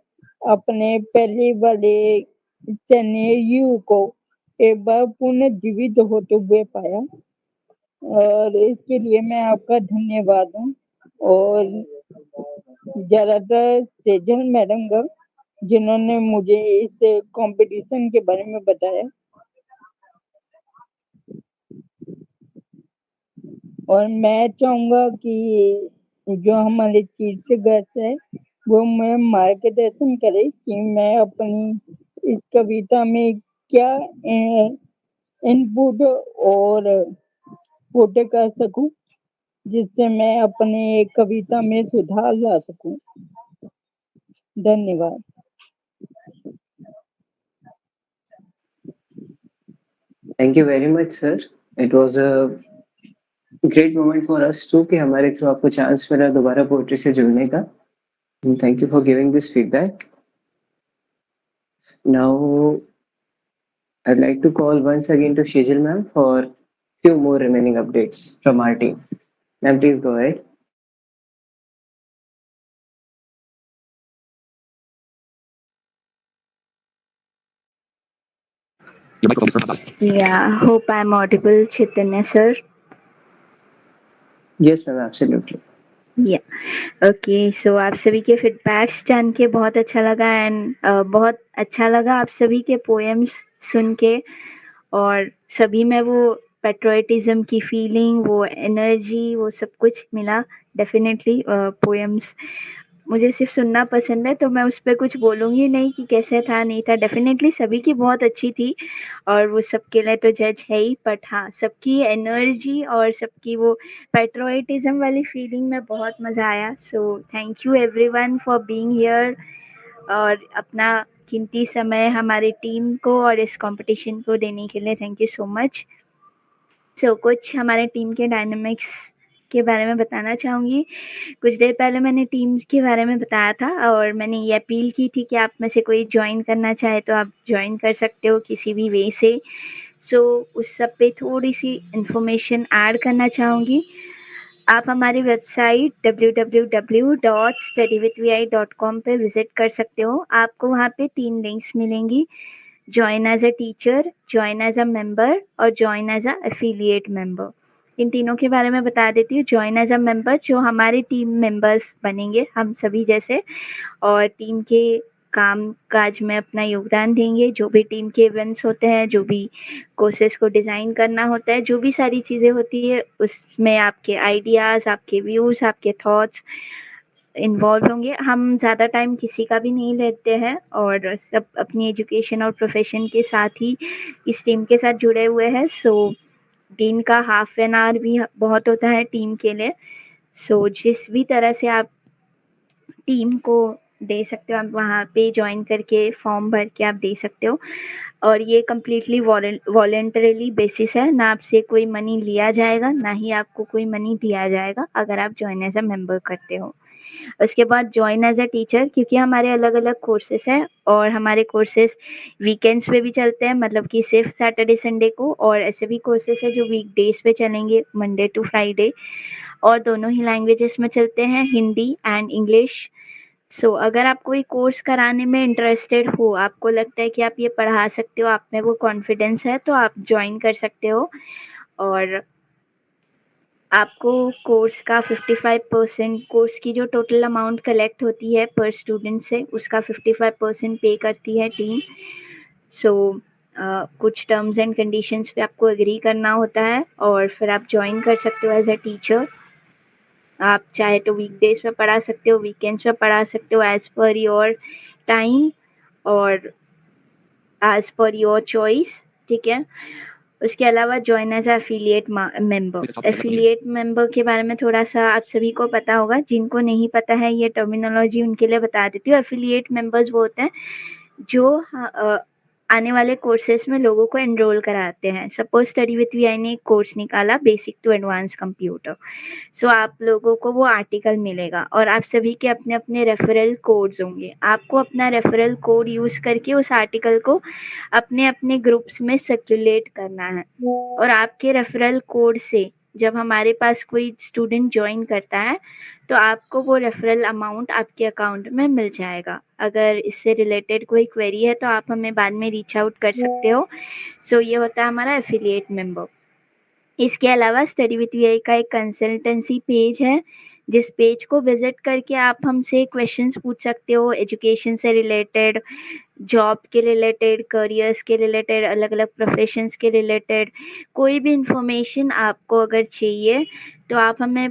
अपने पहले वाले चैनल को एक बार पुनर्जीवित होते हुए पाया और इसके लिए मैं आपका धन्यवाद हूँ. और ज्यादातर सेजल मैडम का जिन्होंने मुझे इस कंपटीशन के बारे में बताया. और मैं चाहूंगा कि जो हमारे चीफ गेस्ट है वो मैं मार्गदर्शन करे कि मैं अपनी इस कविता में क्या इनपुट और पुट कर सकूं जिससे मैं अपने कविता में सुधार ला सकूं. धन्यवाद. Thank you very much, sir. It was a great moment for us too कि हमारे थ्रू आपको चांस मिला दोबारा पोएट्री से जुड़ने का. Thank you for giving this feedback. Now I'd like to call once again to Shejal ma'am for few more remaining updates from our team. Ma'am, please go ahead. Yeah, hope I'm audible, Chaitanya sir. Yes ma'am, absolutely. Okay so आप सभी के feedbacks जान के बहुत अच्छा लगा and बहुत अच्छा लगा आप सभी के पोएम्स सुन के और सभी में वो पेट्रोटिज्म की फीलिंग, वो एनर्जी, वो सब कुछ मिला. डेफिनेटली पोएम्स मुझे सिर्फ सुनना पसंद है तो मैं उस पर कुछ बोलूँगी नहीं कि कैसे था नहीं था. डेफिनेटली सभी की बहुत अच्छी थी और वो सबके लिए तो जज है ही. बट हाँ, सबकी एनर्जी और सबकी वो पेट्रोटिज्म वाली फीलिंग में बहुत मज़ा आया. सो thank you everyone for being here और अपना कीमती समय हमारी टीम को और इस कंपटीशन को देने के लिए थैंक यू सो मच. सो कुछ हमारे टीम के डायनामिक्स के बारे में बताना चाहूँगी. कुछ देर पहले मैंने टीम के बारे में बताया था और मैंने ये अपील की थी कि आप में से कोई जॉइन करना चाहे तो आप जॉइन कर सकते हो किसी भी वे से. सो उस सब पे थोड़ी सी इन्फॉर्मेशन ऐड करना चाहूँगी. आप हमारी वेबसाइट www.studywithvi.com पे विजिट कर सकते हो. आपको वहाँ पे 3 लिंक्स मिलेंगी. Join as a teacher, join as a member और join as a affiliate member. इन तीनों के बारे में बता देती हूँ. जॉइन एज अ मेंबर जो हमारे टीम मेंबर्स बनेंगे हम सभी जैसे और टीम के काम काज में अपना योगदान देंगे. जो भी टीम के इवेंट्स होते हैं, जो भी कोर्सेज को डिज़ाइन करना होता है, जो भी सारी चीज़ें होती है उसमें आपके आइडियाज़, आपके व्यूज़, आपके थॉट्स इन्वॉल्व होंगे. हम ज़्यादा टाइम किसी का भी नहीं लेते हैं और सब अपनी एजुकेशन और प्रोफेशन के साथ ही इस टीम के साथ जुड़े हुए हैं. सो दिन का हाफ एन आवर भी बहुत होता है टीम के लिए. सो जिस भी तरह से आप टीम को दे सकते हो आप वहाँ पे जॉइन करके फॉर्म भर के आप दे सकते हो और ये कम्प्लीटली वॉलंटरीली बेसिस है. ना आपसे कोई मनी लिया जाएगा, ना ही आपको कोई मनी दिया जाएगा अगर आप जॉइन एज अ मेंबर करते हो. उसके बाद जॉइन एज अ टीचर, क्योंकि हमारे अलग अलग कोर्सेस हैं और हमारे कोर्सेस वीकेंड्स पे भी चलते हैं, मतलब कि सिर्फ सैटरडे संडे को, और ऐसे भी कोर्सेस हैं जो वीकडेज पे चलेंगे मंडे टू फ्राइडे और दोनों ही लैंग्वेजेस में चलते हैं, हिंदी एंड इंग्लिश. सो अगर आप कोई कोर्स कराने में इंटरेस्टेड हो, आपको लगता है कि आप ये पढ़ा सकते हो, आप में वो कॉन्फिडेंस है, तो आप ज्वाइन कर सकते हो. और आपको कोर्स का 55% कोर्स की जो टोटल अमाउंट कलेक्ट होती है पर स्टूडेंट से उसका 55% पे करती है टीम। सो कुछ टर्म्स एंड कंडीशंस पे आपको एग्री करना होता है और फिर आप ज्वाइन कर सकते हो एज अ टीचर। आप चाहे तो वीकडेज पे पढ़ा सकते हो, वीकेंड्स पे पढ़ा सकते हो, एज पर योर टाइम और एज पर योर चॉइस, ठीक है। उसके अलावा join as affiliate member. Affiliate member के बारे में थोड़ा सा आप सभी को पता होगा, जिनको नहीं पता है ये टर्मिनोलॉजी उनके लिए बता देती हूँ। एफिलिएट मेंबर्स वो होते हैं जो आने वाले कोर्सेज में लोगों को एनरोल कराते हैं। सपोज स्टडी विथ वीआई ने एक कोर्स निकाला बेसिक टू एडवांस कंप्यूटर, सो आप लोगों को वो आर्टिकल मिलेगा और आप सभी के अपने अपने रेफरल कोड्स होंगे। आपको अपना रेफरल कोड यूज करके उस आर्टिकल को अपने अपने ग्रुप्स में सर्कुलेट करना है और आपके रेफरल कोड से जब हमारे पास कोई स्टूडेंट ज्वाइन करता है तो आपको वो रेफरल अमाउंट आपके अकाउंट में मिल जाएगा। अगर इससे रिलेटेड कोई क्वेरी है तो आप हमें बाद में रीच आउट कर सकते हो। सो ये होता है हमारा एफिलिएट मेंबर। इसके अलावा स्टडी विथ वीआई का एक कंसल्टेंसी पेज है, जिस पेज को विजिट करके आप हमसे क्वेश्चंस पूछ सकते हो एजुकेशन से रिलेटेड, जॉब के रिलेटेड, करियर्स के रिलेटेड, अलग अलग प्रोफेशंस के रिलेटेड। कोई भी इंफॉर्मेशन आपको अगर चाहिए तो आप हमें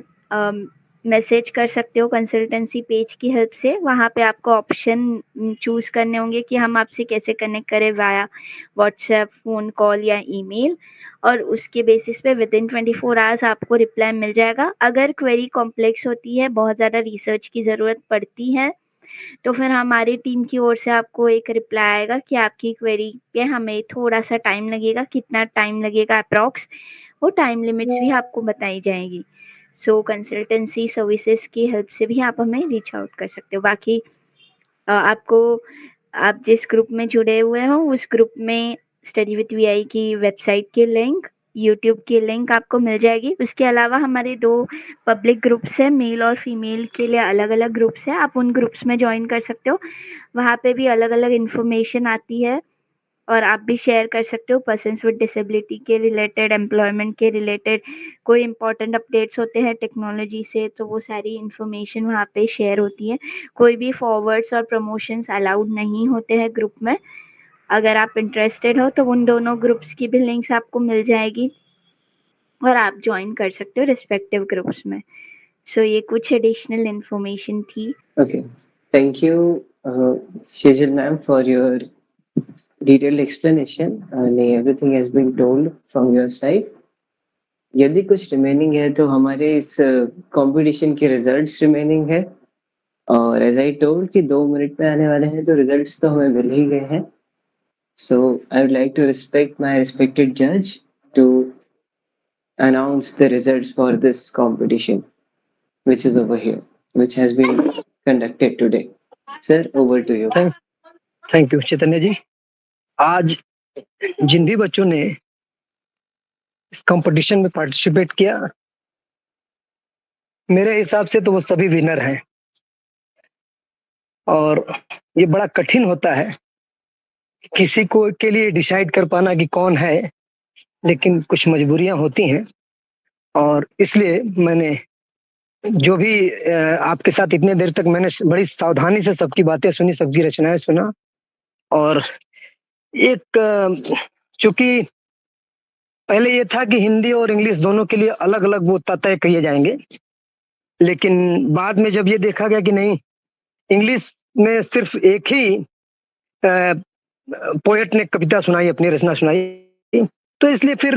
मैसेज कर सकते हो कंसल्टेंसी पेज की हेल्प से। वहाँ पे आपको ऑप्शन चूज़ करने होंगे कि हम आपसे कैसे कनेक्ट करें, वाया व्हाट्सएप, फ़ोन कॉल या ईमेल, और उसके बेसिस पे विद इन 24 आवर्स आपको रिप्लाई मिल जाएगा। अगर क्वेरी कॉम्प्लेक्स होती है, बहुत ज़्यादा रिसर्च की ज़रूरत पड़ती है, तो फिर हमारी टीम की ओर से आपको एक रिप्लाई आएगा कि आपकी क्वेरी पे हमें थोड़ा सा टाइम लगेगा। कितना टाइम लगेगा अप्रॉक्स, वो टाइम लिमिट्स भी आपको बताई जाएगी। सो कंसल्टेंसी सर्विसेज की हेल्प से भी आप हमें रीच आउट कर सकते हो। बाकी आप जिस ग्रुप में जुड़े हुए हो उस ग्रुप में स्टडी विथ वीआई की वेबसाइट की लिंक, यूट्यूब की लिंक आपको मिल जाएगी। उसके अलावा हमारे 2 पब्लिक ग्रुप्स हैं, मेल और फीमेल के लिए अलग अलग ग्रुप्स हैं। आप उन ग्रुप्स में ज्वाइन कर सकते हो, वहाँ पे भी अलग अलग इन्फॉर्मेशन आती है और आप भी शेयर कर सकते हो पर्सन्स विद डिसेबिलिटी के रिलेटेड, एम्प्लॉयमेंट के रिलेटेड। कोई इंपॉर्टेंट अपडेट्स होते हैं टेक्नोलॉजी से तो वो सारी इन्फॉर्मेशन वहाँ पे शेयर होती है। कोई भी फॉरवर्ड्स और प्रमोशंस अलाउड नहीं होते हैं ग्रुप में। अगर आप इंटरेस्टेड हो तो उन दोनों ग्रुप्स की भी लिंक्स आपको मिल जाएगी और आप ज्वाइन कर सकते हो रिस्पेक्टिव ग्रुप्स में। सो ये कुछ एडिशनल इन्फॉर्मेशन थी। Okay, thank you, Shejal ma'am, for your detailed explanation and everything has been told from your side. यदि कुछ रिमेनिंग है तो हमारे इस कंपटीशन के रिजल्ट्स रिमेनिंग है और एज आई टोल्ड कि 2 मिनट में आने वाले हैं तो रिजल्ट्स तो हमें मिल ही गए हैं। So I would like to respect my respected जज to announce the results for this competition which is over here, which has been conducted today. Sir, over to you. Thank you Chaitanya ji. आज जिन भी बच्चों ने इस कंपटीशन में participate किया, मेरे हिसाब से तो वो सभी विनर हैं। और ये बड़ा कठिन होता है किसी को के लिए डिसाइड कर पाना कि कौन है, लेकिन कुछ मजबूरियां होती हैं और इसलिए मैंने जो भी आपके साथ इतने देर तक मैंने बड़ी सावधानी से सबकी बातें सुनी, सबकी रचनाएं सुना। और एक चूंकि पहले ये था कि हिंदी और इंग्लिश दोनों के लिए अलग अलग वो तय किए जाएंगे, लेकिन बाद में जब ये देखा गया कि नहीं, इंग्लिश में सिर्फ एक ही पोएट ने कविता सुनाई, अपनी रचना सुनाई, तो इसलिए फिर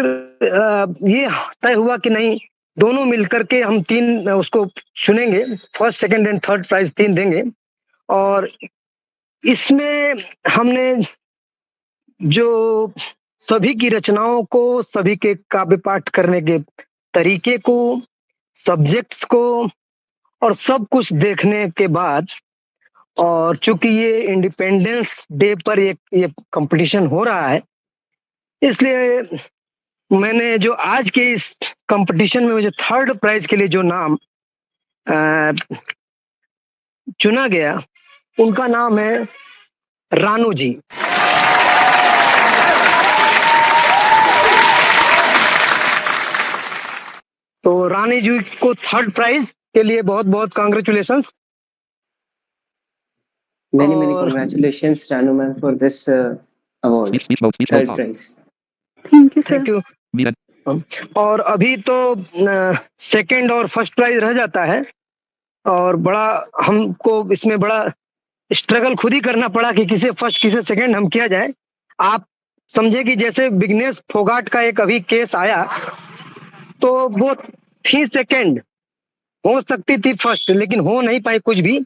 ये तय हुआ कि नहीं, दोनों मिलकर के हम 3 उसको सुनेंगे, first, second and third prize 3 देंगे। और इसमें हमने जो सभी की रचनाओं को, सभी के काव्य पाठ करने के तरीके को, सब्जेक्ट्स को और सब कुछ देखने के बाद, और चूंकि ये इंडिपेंडेंस डे पर ये कंपटीशन हो रहा है, इसलिए मैंने जो आज के इस कंपटीशन में मुझे 3rd प्राइज के लिए जो नाम चुना गया, उनका नाम है रानू जी। तो रानी जी को 3rd प्राइज के लिए बहुत बहुत congratulation. Many congratulations, Ranu ma'am, for this award, 3rd prize. Thank you sir. Thank you. और अभी तो 2nd और 1st प्राइज रह जाता है, और बड़ा हमको इसमें बड़ा स्ट्रगल खुद ही करना पड़ा कि किसे फर्स्ट किसे सेकंड हम किया जाए। आप समझे कि जैसे विघ्नेश फोगाट का एक अभी केस आया, तो वो थी सेकंड, हो सकती थी फर्स्ट, लेकिन हो नहीं पाई कुछ भी।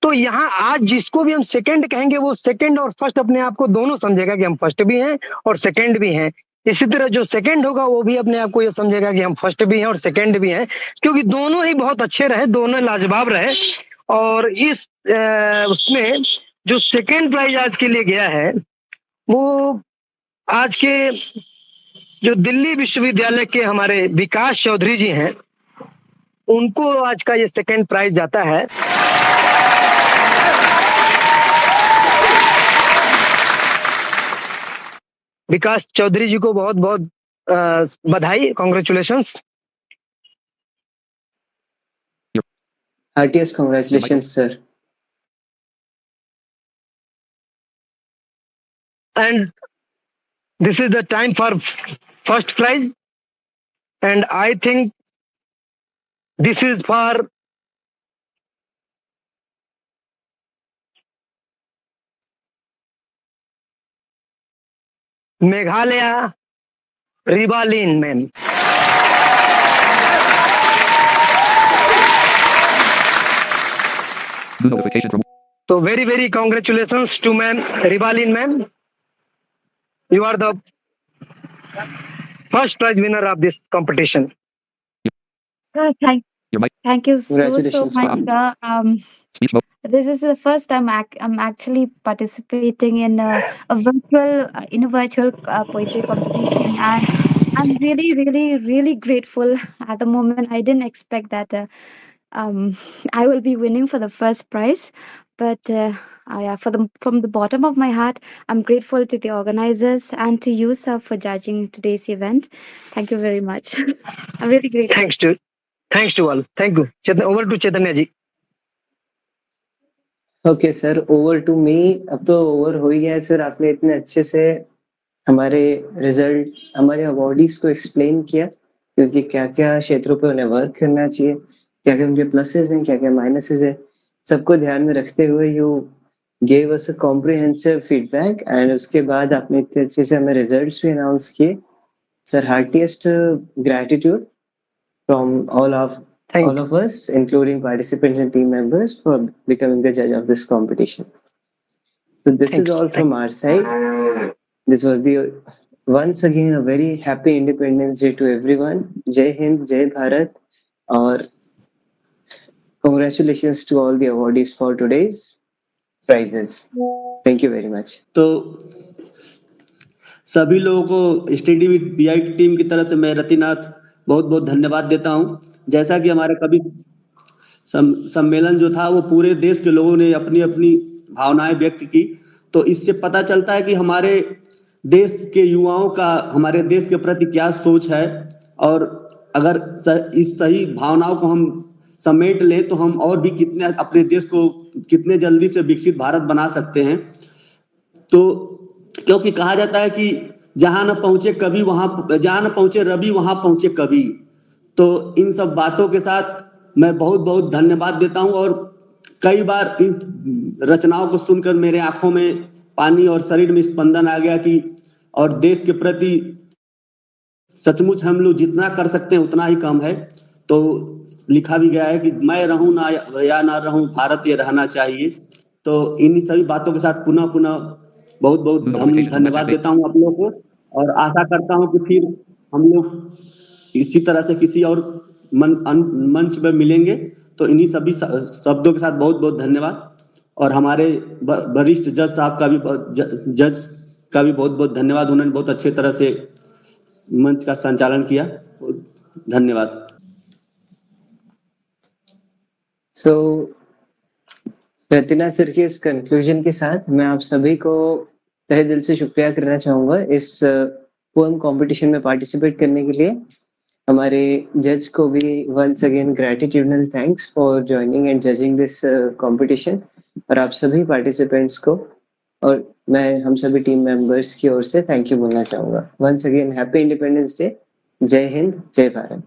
तो यहाँ आज जिसको भी हम सेकंड कहेंगे, वो सेकंड और फर्स्ट अपने आप को दोनों समझेगा कि हम फर्स्ट भी हैं और सेकंड भी हैं। इसी तरह जो सेकंड होगा वो भी अपने आप को ये समझेगा कि हम फर्स्ट भी हैं और सेकंड भी हैं, क्योंकि दोनों ही बहुत अच्छे रहे, दोनों लाजवाब रहे। और इस उसमें जो सेकंड प्राइज आज के लिए गया है, वो आज के जो दिल्ली विश्वविद्यालय के हमारे विकास चौधरी जी हैं, उनको आज का ये सेकंड प्राइज जाता है। विकास चौधरी जी को बहुत बहुत बधाई, congratulations. Heartiest congratulations, sir. And this is the time for first prize, and I think this is for Meghalaya Ribalin ma'am. So very congratulations to ma'am Ribalin ma'am. You are the first prize winner of this competition. Thank you so Congratulations, much, sir. This is the first time I'm actually participating in a virtual poetry competition, and I'm really grateful. At the moment, I didn't expect that I will be winning for the first prize, but yeah, from the bottom of my heart, I'm grateful to the organizers and to you, sir, for judging today's event. Thank you very much. I'm really grateful. Thanks to all. Thank you. Over to Chaitanya ji. Okay sir, over to me. अब तो over हो ही गया है sir. आपने इतने अच्छे से हमारे रिजल्ट, हमारे अवार्डीज को एक्सप्लेन किया, क्योंकि क्या क्या क्षेत्रों पे उन्हें वर्क करना चाहिए, क्या क्या उनके प्लसेस हैं, क्या क्या माइनसेस है, सबको ध्यान में रखते हुए you gave us a comprehensive feedback. And उसके बाद आपने इतने अच्छे से हमें रिजल्ट्स भी अनाउंस किए। Sir, heartiest gratitude from all of us, including participants and team members, for becoming the judge of this competition. So this is all from our side. This was once again a very happy Independence Day to everyone. Jai Hind, Jai Bharat, और congratulations to all the awardees for today's prizes. Thank you very much. तो सभी लोगों को study with BI team की तरफ से मैं रतिनाथ बहुत बहुत धन्यवाद देता हूं। जैसा कि हमारे कवि सम्मेलन जो था, वो पूरे देश के लोगों ने अपनी अपनी भावनाएं व्यक्त की, तो इससे पता चलता है कि हमारे देश के युवाओं का हमारे देश के प्रति क्या सोच है, और अगर इस सही भावनाओं को हम समेट लें तो हम और भी कितने अपने देश को कितने जल्दी से विकसित भारत बना सकते हैं। तो क्योंकि कहा जाता है कि जहां न पहुंचे कभी वहां, जहां न पहुंचे रवि वहां पहुंचे कवि। तो इन सब बातों के साथ मैं बहुत बहुत धन्यवाद देता हूं, और कई बार इन रचनाओं को सुनकर मेरे आंखों में पानी और शरीर में स्पंदन आ गया कि और देश के प्रति सचमुच हम लोग जितना कर सकते हैं उतना ही कम है। तो लिखा भी गया है कि मैं रहूं ना या ना रहूं, भारत ये रहना चाहिए। तो इन्हीं सभी बातों के साथ पुनः बहुत बहुत धन्यवाद देता हूं आप लोगों को, और आशा करता हूं कि फिर हम लोग इसी तरह से किसी और मंच पर मिलेंगे। तो इन्हीं सभी शब्दों के साथ बहुत बहुत धन्यवाद, और हमारे वरिष्ठ जज साहब का भी बहुत बहुत धन्यवाद। उन्होंने बहुत अच्छे तरह से मंच का संचालन किया। धन्यवाद। So, रतिनाथ सर के इस कंक्लूजन के साथ मैं आप सभी को तहे दिल से शुक्रिया करना चाहूंगा इस पोएम कंपटीशन में पार्टिसिपेट करने के लिए। हमारे जज को भी once again gratitudinal thanks for joining and judging this competition, और आप सभी पार्टिसिपेंट्स को और मैं हम सभी टीम मेंबर्स की ओर से थैंक यू बोलना चाहूंगा। Once again happy independence day. जय हिंद, जय भारत।